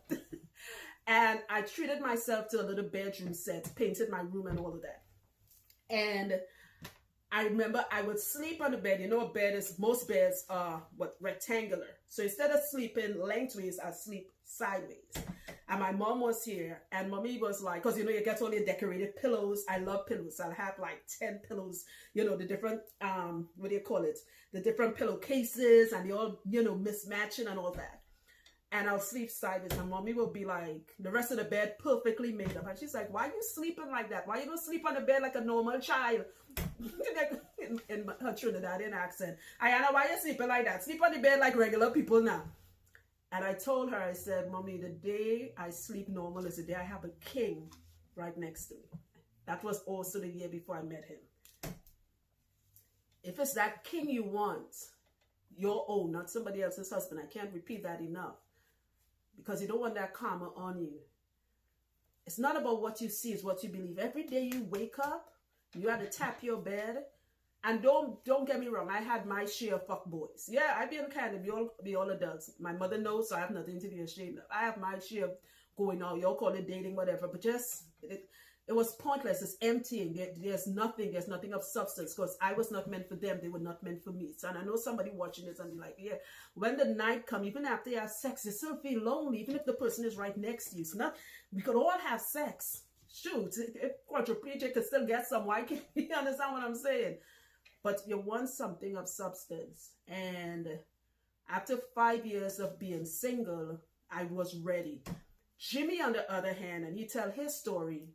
And I treated myself to a little bedroom set, painted my room and all of that. And I remember I would sleep on the bed. Most beds are rectangular. So instead of sleeping lengthways, I sleep sideways. And my mom was here, and mommy was like, because you get all your decorated pillows. I love pillows. I'll have like 10 pillows, the different, what do you call it? The different pillowcases, and they all, mismatching and all that. And I'll sleep sideways, and mommy will be like, the rest of the bed perfectly made up. And she's like, why are you sleeping like that? Why you don't sleep on the bed like a normal child? in her Trinidadian accent. Ayana, why you sleeping like that? Sleep on the bed like regular people now. And I told her, I said, Mommy, the day I sleep normal is the day I have a king right next to me. That was also the year before I met him. If it's that king you want, your own, not somebody else's husband. I can't repeat that enough. Because you don't want that karma on you. It's not about what you see, it's what you believe. Every day you wake up, you have to tap your bed. And don't get me wrong, I had my share of fuckboys. Yeah, I've been kind of, we all adults. My mother knows, so I have nothing to be ashamed of. I have my share of going out, y'all call it dating, whatever, but just, it was pointless, it's emptying. There's nothing of substance, because I was not meant for them, they were not meant for me. So, and I know somebody watching this and be like, yeah, when the night comes, even after you have sex, you still feel lonely, even if the person is right next to you. It's not, we could all have sex. Shoot, if quadriplegic could still get some, why can't you understand what I'm saying? But you want something of substance. And after 5 years of being single, I was ready. Jimmy, on the other hand, and he tell his story,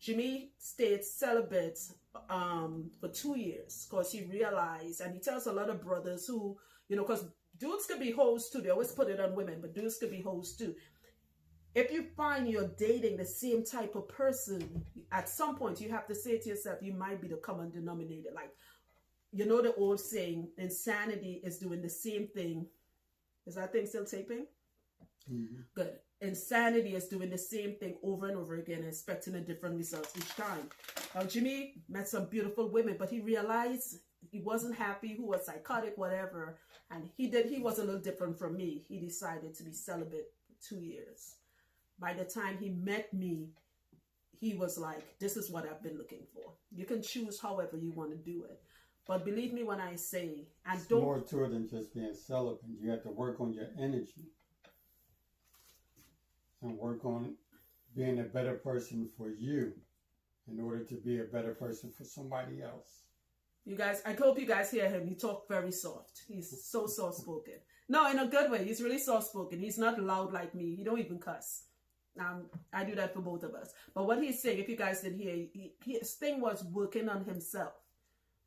Jimmy stayed celibate for 2 years because he realized, and he tells a lot of brothers who, because dudes could be hoes too. They always put it on women, but dudes could be hoes too. If you find you're dating the same type of person, at some point you have to say to yourself, you might be the common denominator. Like, the old saying, insanity is doing the same thing. Is that thing still taping? Mm-hmm. Good. Insanity is doing the same thing over and over again, expecting a different result each time. Jimmy met some beautiful women, but he realized he wasn't happy, who was psychotic, whatever. And he was a little different from me. He decided to be celibate 2 years. By the time he met me, he was like, this is what I've been looking for. You can choose however you want to do it. But believe me when I say, and It's don't... more to it than just being celibate. You have to work on your energy. And work on being a better person for you in order to be a better person for somebody else. You guys, I hope you guys hear him. He talked very soft. He's so soft-spoken. No, in a good way. He's really soft-spoken. He's not loud like me. He don't even cuss. I do that for both of us. But what he's saying, if you guys didn't hear, his thing was working on himself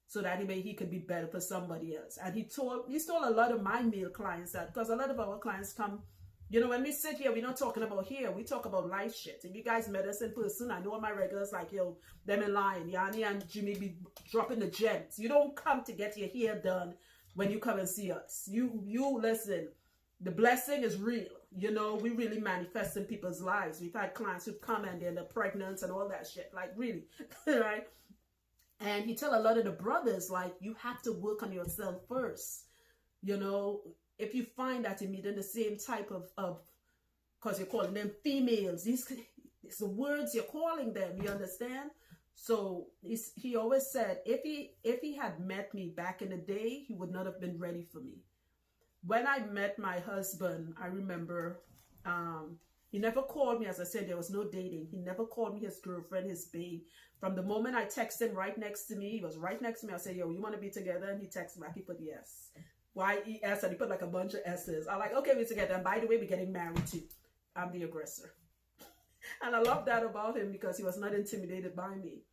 so that he could be better for somebody else. And he's told a lot of my male clients that, because a lot of our clients come, you know, when we sit here, we're not talking about here. We talk about life shit. If you guys met us in person, I know my regulars like, yo, them in line, Yanni and Jimmy be dropping the gems. You don't come to get your hair done when you come and see us. You listen, the blessing is real. You know, we really manifest in people's lives. We've had clients who come and they're pregnant and all that shit. Like, really, right? And he tell a lot of the brothers, like, you have to work on yourself first. You know, if you find that you're meeting the same type of, because you're calling them females, it's the words you're calling them, you understand? So he always said, if he had met me back in the day, he would not have been ready for me. When I met my husband, I remember he never called me. As I said, there was no dating. He never called me his girlfriend, his babe. From the moment I texted him right next to me, he was right next to me. I said, yo, you want to be together? And he texted back, he put yes. Y-E-S, and he put like a bunch of S's. I'm like, okay, we're together. And by the way, we're getting married too. I'm the aggressor. And I love that about him because he was not intimidated by me.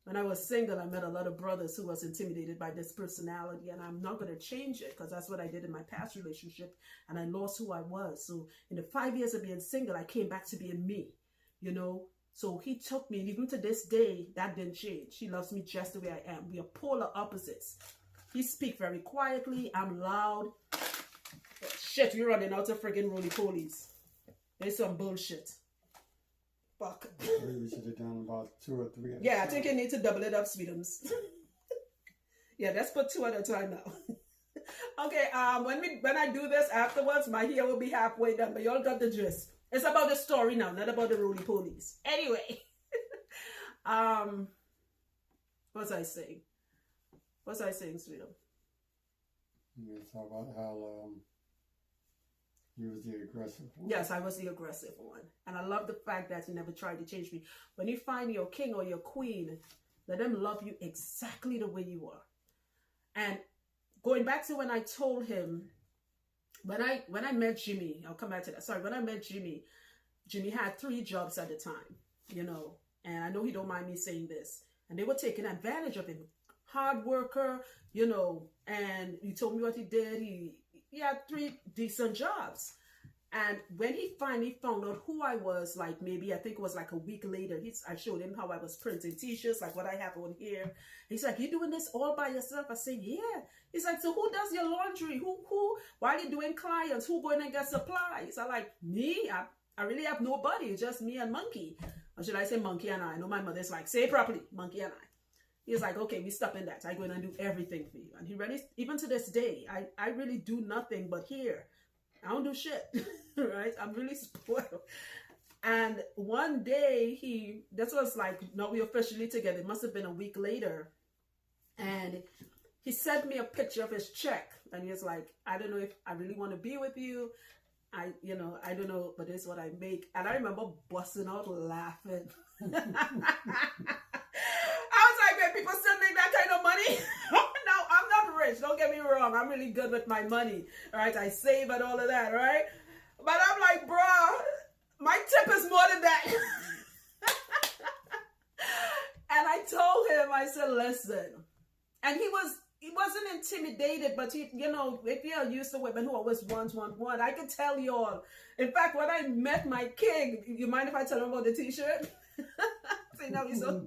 When I was single, I met a lot of brothers who was intimidated by this personality, and I'm not going to change it because that's what I did in my past relationship, and I lost who I was. So in the 5 years of being single, I came back to being me, you know. So he took me, and even to this day, that didn't change. He loves me just the way I am. We are polar opposites. He speaks very quietly. I'm loud. Shit, we're running out of friggin' roly-polies. There's some bullshit. Fuck. We should have done about 2 or 3 at a Yeah, time. I think you need to double it up, sweetums. Yeah, let's put 2 at a time now. Okay, when I do this afterwards, my hair will be halfway done, but y'all got the gist. It's about the story now, not about the roly-polies. Anyway. What was I saying? What was I saying, sweetum? You talk about how you was the aggressive one. Yes, I was the aggressive one. And I love the fact that you never tried to change me. When you find your king or your queen, let them love you exactly the way you are. And going back to when I told him, when I met Jimmy, I'll come back to that. Sorry, when I met Jimmy, Jimmy had 3 jobs at the time, you know. And I know he don't mind me saying this. And they were taking advantage of him. Hard worker, you know. And he told me what he did. He had 3 decent jobs. And when he finally found out who I was, like maybe I think it was like a week later, I showed him how I was printing t-shirts, like what I have on here. He's like, you doing this all by yourself? I said, yeah. He's like, so who does your laundry? Who? Why are you doing clients? Who going and get supplies? I'm like, me? I really have nobody. It's just me and Monkey. Or should I say Monkey and I? I know my mother's like, say it properly, Monkey and I. He's like, okay, we stop in that. I go in and do everything for you. And he really, even to this day, I really do nothing but here. I don't do shit, right? I'm really spoiled. And one day this was like, no, we officially together. It must have been a week later. And he sent me a picture of his check. And he was like, I don't know if I really want to be with you. I don't know, but this is what I make. And I remember busting out laughing. People still make that kind of money. No, I'm not rich. Don't get me wrong. I'm really good with my money. All right. I save and all of that. Right. But I'm like, bro, my tip is more than that. And I told him, I said, listen. And he wasn't intimidated, but he, you know, if you're used to women who always want, I can tell y'all. In fact, when I met my king, you mind if I tell him about the t-shirt? See, now he's so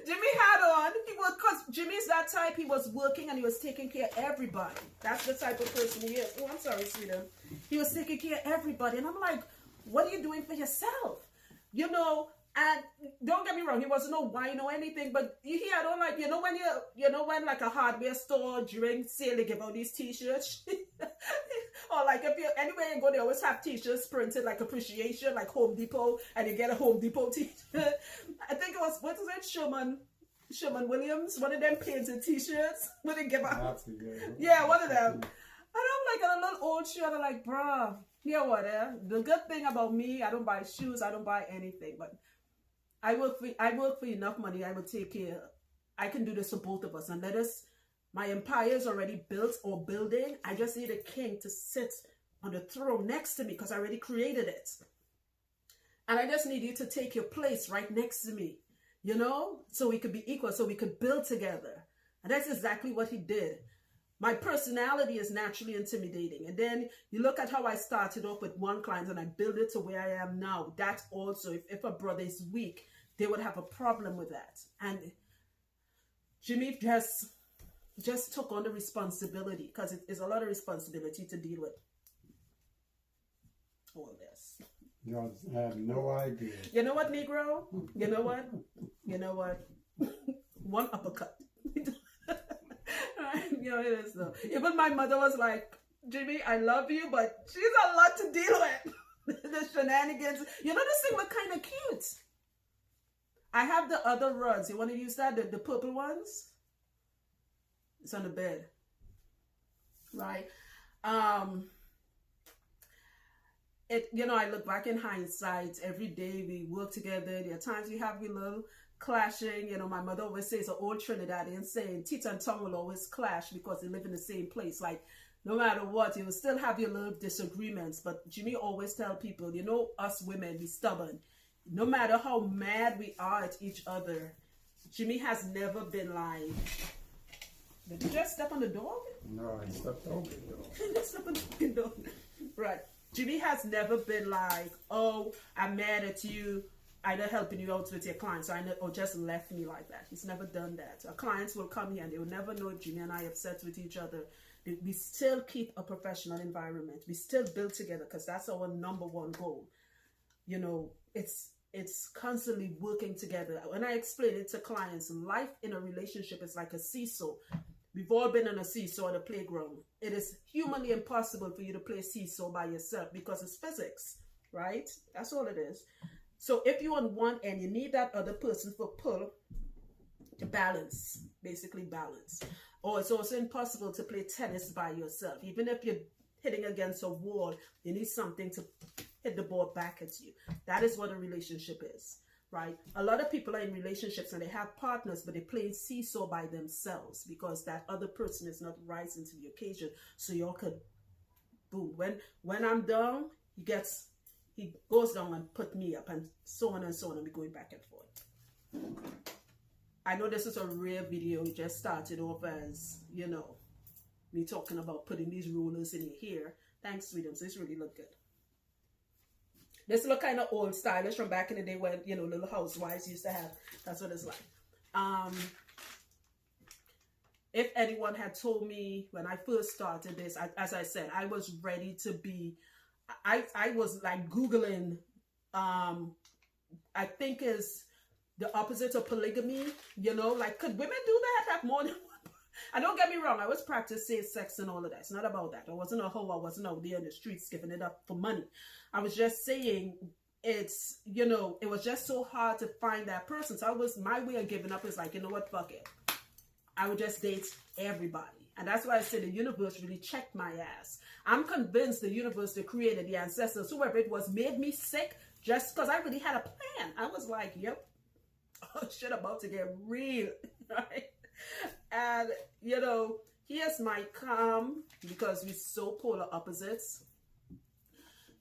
Jimmy had on, because Jimmy's that type, he was working and he was taking care of everybody. That's the type of person he is. Oh, I'm sorry, sweetheart. He was taking care of everybody. And I'm like, what are you doing for yourself? You know, and don't get me wrong, he wasn't no wine or anything, but he had on like, when like a hardware store during sale, they give out these t-shirts. Or like if you anywhere you go, they always have t-shirts printed like appreciation, like Home Depot, and you get a Home Depot t-shirt. I think it was, what is it, Sherman Williams, one of them painted t-shirts when they give out. Yeah, one of them. And I'm like, a little old shirt, I'm like, bruh, you know what, the good thing about me, I don't buy shoes, I don't buy anything, but I work for enough money, I will take care. I can do this for both of us, and my empire is already built or building. I just need a king to sit on the throne next to me because I already created it. And I just need you to take your place right next to me, you know, so we could be equal, so we could build together. And that's exactly what he did. My personality is naturally intimidating. And then you look at how I started off with one client and I built it to where I am now. That also, if a brother is weak, they would have a problem with that. And Jimmy just took on the responsibility, because it's a lot of responsibility to deal with all this. You have no idea. You know what, Negro? You know what? You know what? One uppercut. You know, it is though. Even my mother was like, Jimmy, I love you, but she's a lot to deal with. The shenanigans. You know, this thing look kind of cute. I have the other rugs. You want to use that? The purple ones? It's on the bed. Right? You know, I look back in hindsight. Every day we work together. There are times we have a little clashing. You know, my mother always says, an old Trinidadian saying, teeth and tongue will always clash because they live in the same place. Like, no matter what, you will still have your little disagreements. But Jimmy always tell people, you know, us women, we stubborn. No matter how mad we are at each other, Jimmy has never been like, did you just step on the dog? No, I stepped over the dog. Just step on the dog. Right. Jimmy has never been like, oh, I'm mad at you, either helping you out with your clients, or just left me like that. He's never done that. Our clients will come here and they will never know Jimmy and I are upset with each other. We still keep a professional environment. We still build together because that's our number one goal. You know, it's constantly working together. When I explain it to clients, life in a relationship is like a seesaw. We've all been on a seesaw on a playground. It is humanly impossible for you to play seesaw by yourself because it's physics, right? That's all it is. So if you're on one end, you need that other person for pull to balance, basically balance. Or it's also impossible to play tennis by yourself. Even if you're hitting against a wall, you need something to hit the ball back at you. That is what a relationship is, right? A lot of people are in relationships and they have partners, but they play seesaw by themselves because that other person is not rising to the occasion. So y'all could, boom. When I'm down, he goes down and put me up, and so on and so on, and we're going back and forth. I know this is a rare video. It just started off as, you know, me talking about putting these rollers in your hair. Thanks, sweetheart. So this really look good. This look kind of old, stylish from back in the day when, you know, little housewives used to have. That's what it's like. If anyone had told me when I first started this, as I said, I was ready to be, I was like Googling, I think is the opposite of polygamy, you know, like could women do that, have more than one? And don't get me wrong, I was practicing safe sex and all of that. It's not about that. I wasn't a hoe. I wasn't out there in the streets giving it up for money. I was just saying it's, you know, it was just so hard to find that person. So my way of giving up is like, you know what, fuck it. I would just date everybody. And that's why I said the universe really checked my ass. I'm convinced the universe, the creator, the ancestors, whoever it was, made me sick just because I really had a plan. I was like, yep, oh shit, about to get real, right? And, you know, here's my calm, because we're so polar opposites.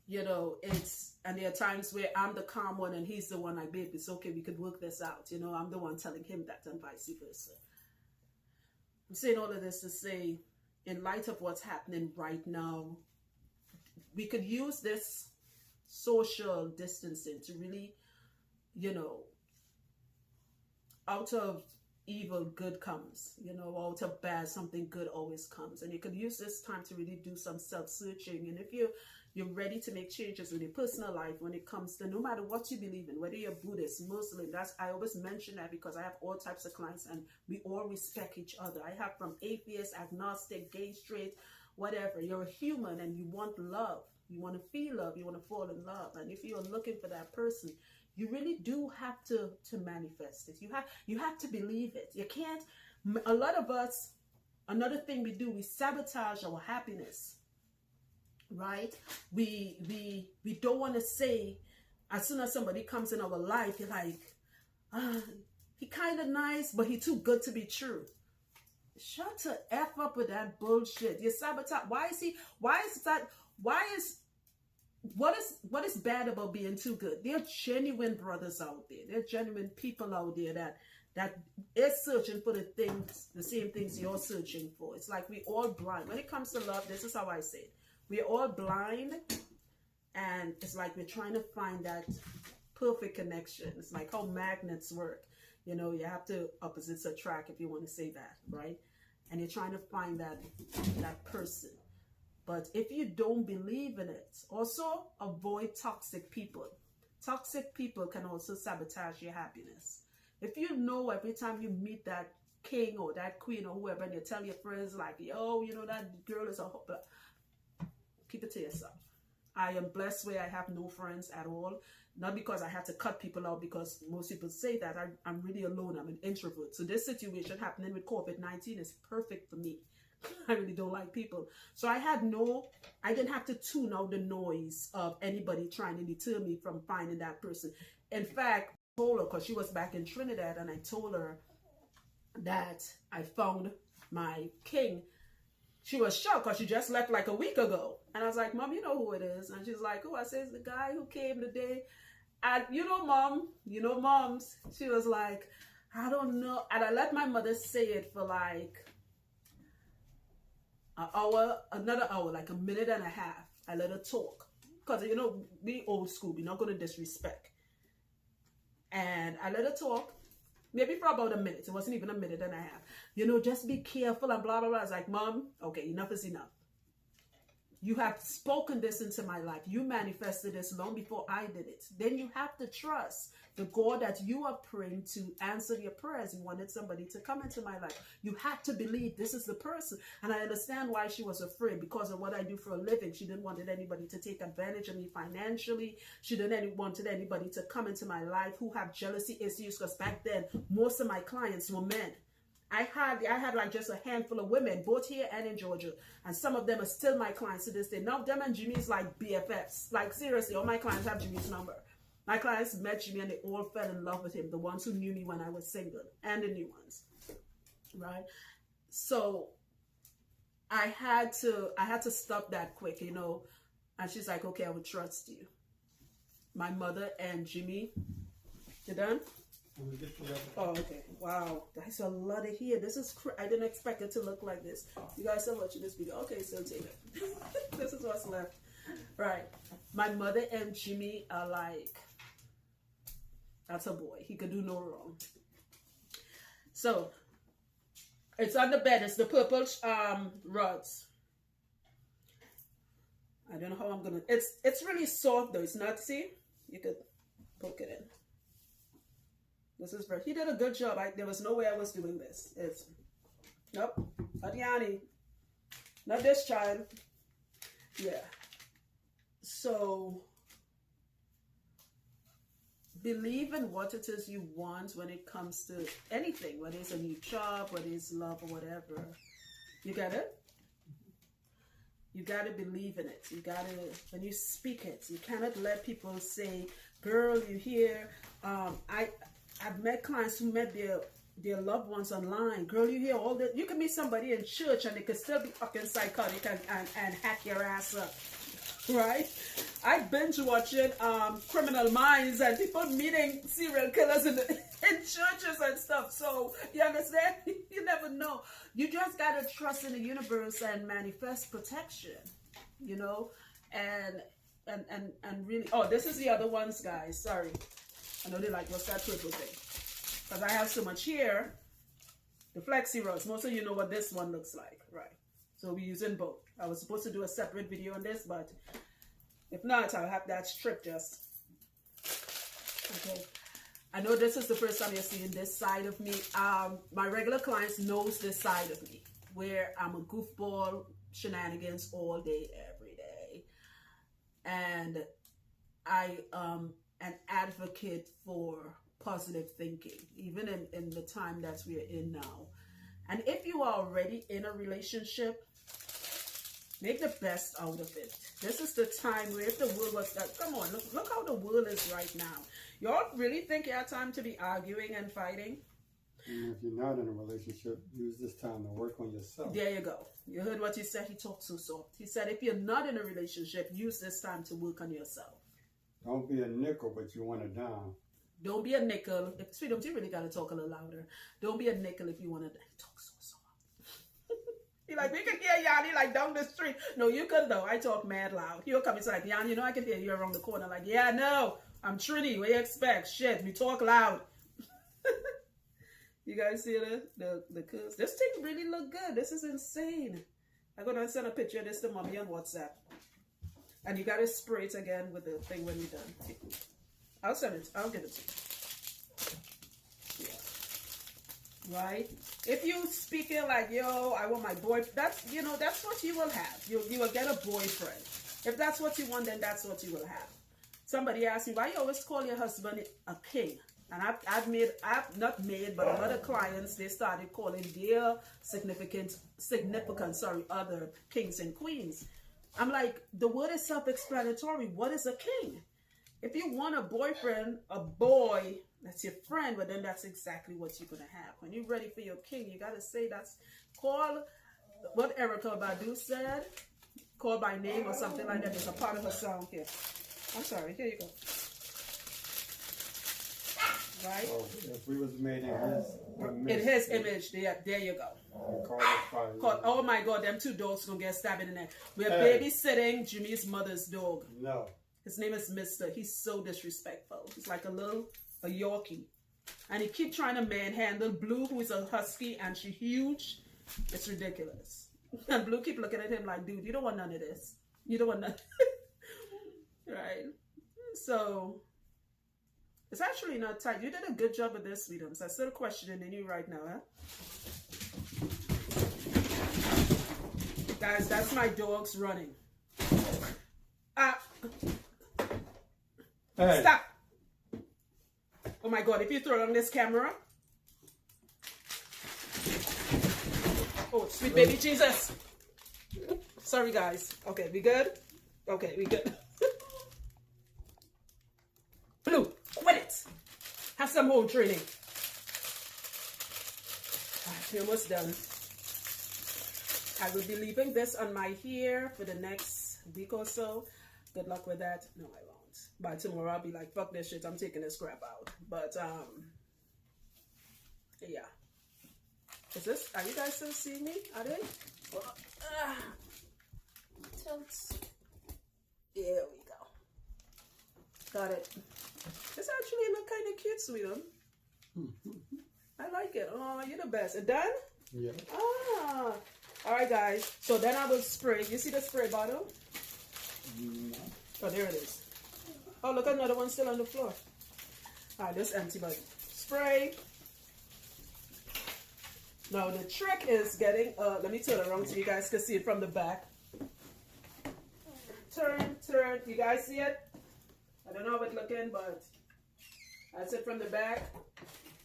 You know, and there are times where I'm the calm one and he's the one like, babe, it's okay, we could work this out. You know, I'm the one telling him that and vice versa. I'm saying all of this to say, in light of what's happening right now, we could use this social distancing to really, you know, out of evil, good comes, you know, out of bad, something good always comes. And you could use this time to really do some self-searching. And if you're ready to make changes in your personal life when it comes to no matter what you believe in, whether you're Buddhist, Muslim, I always mention that because I have all types of clients and we all respect each other. I have from atheist, agnostic, gay, straight, whatever. You're a human and you want love. You want to feel love. You want to fall in love. And if you're looking for that person, you really do have to manifest it. You have to believe it. You can't. A lot of us, another thing we do, we sabotage our happiness, right? We don't want to say, as soon as somebody comes in our life, you're like, he kind of nice, but he too good to be true. Shut the F up with that bullshit. You sabotage. What is bad about being too good? There are genuine brothers out there. There are genuine people out there that is searching for the same things you're searching for. It's like we all blind. When it comes to love, this is how I say it. We're all blind, and it's like we're trying to find that perfect connection. It's like how magnets work. You know, you have to opposites attract, if you want to say that, right? And you're trying to find that person. But if you don't believe in it, also avoid toxic people. Toxic people can also sabotage your happiness. If you know every time you meet that king or that queen or whoever, and you tell your friends like, yo, you know, that girl is a hope, keep it to yourself. I am blessed where I have no friends at all. Not because I had to cut people out, because most people say that. I'm really alone. I'm an introvert. So this situation happening with COVID-19 is perfect for me. I really don't like people. So I didn't have to tune out the noise of anybody trying to deter me from finding that person. In fact, I told her, because she was back in Trinidad, and I told her that I found my king. She was shocked because she just left like a week ago. And I was like, Mom, you know who it is? And she's like, oh, I said, it's the guy who came today. And you know, Mom, you know, moms. She was like, I don't know. And I let my mother say it for like an hour, another hour, like a minute and a half. I let her talk. Because, you know, we old school. We're not going to disrespect. And I let her talk. Maybe for about a minute. It wasn't even a minute and a half. You know, just be careful and blah, blah, blah. I was like, Mom, okay, enough is enough. You have spoken this into my life. You manifested this long before I did it. Then you have to trust the God that you are praying to answer your prayers. You wanted somebody to come into my life. You have to believe this is the person. And I understand why she was afraid, because of what I do for a living. She didn't want anybody to take advantage of me financially. She didn't want anybody to come into my life who have jealousy issues, because back then, most of my clients were men. I had like just a handful of women, both here and in Georgia. And some of them are still my clients to this day. Now, them and Jimmy's like BFFs. Like, seriously, all my clients have Jimmy's number. My clients met Jimmy and they all fell in love with him. The ones who knew me when I was single and the new ones, right? So I had to stop that quick, you know. And she's like, okay, I will trust you. My mother and Jimmy, you done? Oh, okay. Wow, that's a lot of here. This is I didn't expect it to look like this. You guys are watching this video. Okay, so take it. This is what's left. Right. My mother and Jimmy are like, that's a boy. He could do no wrong. So it's on the bed. It's the purple rods. I don't know how I'm gonna. It's really soft though. It's not. See, you could poke it in. This is he did a good job. There was no way I was doing this. It's nope, not Yanni, not this child. Yeah. So believe in what it is you want when it comes to anything, whether it's a new job, whether it's love or whatever. You get it? You got to believe in it. You got to, when you speak it, you cannot let people say, girl, you hear, I've met clients who met their loved ones online. Girl, you hear all that. You can meet somebody in church and they could still be fucking psychotic and hack your ass up. Right? I've binge watching Criminal Minds and people meeting serial killers in churches and stuff. So, you understand? You never know. You just got to trust in the universe and manifest protection, you know? And really, oh, this is the other ones, guys. Sorry. I know they like, what's that purple thing? Because I have so much here. The flexi rods. Most of you know what this one looks like, right? So we're using both. I was supposed to do a separate video on this, but if not, I'll have that strip just. Okay. I know this is the first time you're seeing this side of me. My regular clients knows this side of me, where I'm a goofball, shenanigans all day, every day. And I am an advocate for positive thinking, even in the time that we're in now. And if you are already in a relationship, make the best out of it. This is the time where if the world was that, come on, look how the world is right now. Y'all really think you have time to be arguing and fighting? And if you're not in a relationship, use this time to work on yourself. There you go. You heard what he said. He talked so soft. He said, if you're not in a relationship, use this time to work on yourself. Don't be a nickel, but you want a dime. Don't be a nickel. Sweetheart, you really got to talk a little louder. Don't be a nickel if you want to talk so soft. He like, we can hear Yanni like down the street. No, you could though. I talk mad loud. He'll come and say like, Yanni, you know I can hear you around the corner. Like, yeah, no, I'm Trini. What do you expect? Shit, we talk loud. You guys see the curls? This thing really look good. This is insane. I'm gonna send a picture of this to mommy on WhatsApp. And you gotta spray it again with the thing when you're done. I'll send it. I'll give it to you. Yeah. Right? If you speaking like, yo, I want my boyfriend, that's, you know, that's what you will have. You will get a boyfriend. If that's what you want, then that's what you will have. Somebody asked me, why you always call your husband a king? And I've not made, but a lot of clients, they started calling their significant, other kings and queens. I'm like, the word is self-explanatory. What is a king? If you want a boyfriend, a boy, that's your friend, but then that's exactly what you're going to have. When you're ready for your king, you got to say call what Erykah Badu said, call by name or something like that. There's a part of her song here. I'm sorry, here you go. Right? So if we was made in his image, there you go. Oh my God, them two dogs gonna get stabbed in the neck. We're babysitting Jimmy's mother's dog. No. His name is Mister. He's so disrespectful. He's like a Yorkie. And he keep trying to manhandle Blue, who is a husky, and she's huge. It's ridiculous. And Blue keep looking at him like, dude, you don't want none of this. You don't want none. Right? So it's actually not tight. You did a good job with this, sweetums. I'm still questioning you right now, huh? Guys, that's my dogs running. Hey. Stop. Oh my God, if you throw it on this camera. Oh, sweet baby Jesus. Sorry, guys. Okay, we good? Okay, we good. Blue, quit it. Have some home training. We're almost done. I will be leaving this on my hair for the next week or so. Good luck with that. No, I won't. By tomorrow, I'll be like, fuck this shit. I'm taking this crap out. But, yeah. Are you guys still seeing me? Are they? Tilts. There we go. Got it. This actually look kind of cute, sweetheart. I like it. Oh, you're the best. It done? Yeah. Ah. All right, guys. So then I will spray. You see the spray bottle? No. Oh, there it is. Oh, look, another one still on the floor. All right, this empty bottle. Spray. Now, the trick is getting, let me turn it around so you guys can see it from the back. Turn. You guys see it? I don't know how it's looking, but that's it from the back.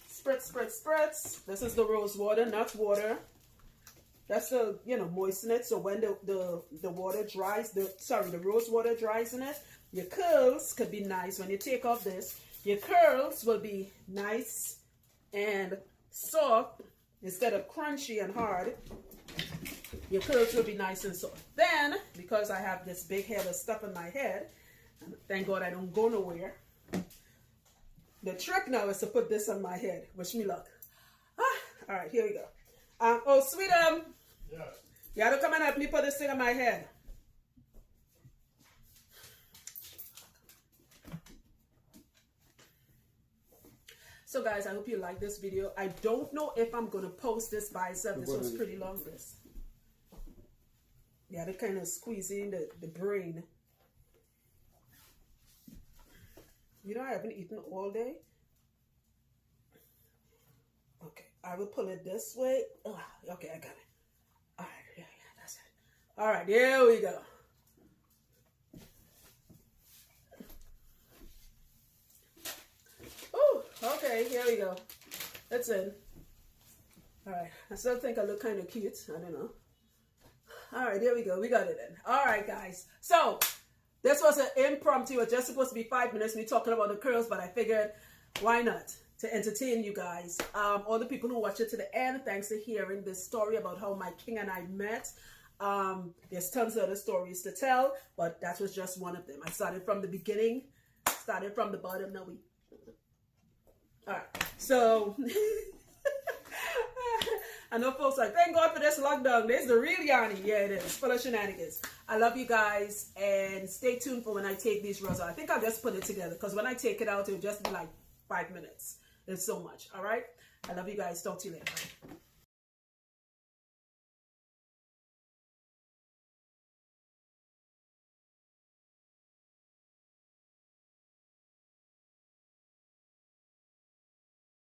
Spritz. This is the rose water, not water. That's to, moisten it. So when the water dries, the rose water dries in it, your curls could be nice. When you take off this, your curls will be nice and soft instead of crunchy and hard. Your curls will be nice and soft. Then, because I have this big head of stuff in my head, and thank God I don't go nowhere, the trick now is to put this on my head. Wish me luck. All right, here we go. Oh, sweetum. Yeah. You have to come and help me put this thing on my head. So guys, I hope you like this video. I don't know if I'm going to post this by itself. This was pretty long, this. Yeah, they're kind of squeezing the brain. You know, I haven't eaten all day. Okay, I will pull it this way. Okay, I got it. All right, yeah, that's it. All right, there we go. Oh, okay, here we go. That's in. All right, I still think I look kind of cute. I don't know. All right, there we go. We got it in. All right, guys. So this was an impromptu. It was just supposed to be 5 minutes, me talking about the curls, but I figured, why not? To entertain you guys. All the people who watch it to the end, thanks to hearing this story about how my king and I met. There's tons of other stories to tell, but that was just one of them. I started from the beginning, started from the bottom. Now we. All right, so I know folks are like, thank God for this lockdown. This is the real Yanni. Yeah, it is. Full of shenanigans. I love you guys, and stay tuned for when I take these rolls out. I think I'll just put it together, because when I take it out, it'll just be like 5 minutes. It's so much. All right? I love you guys. Talk to you later. Bye.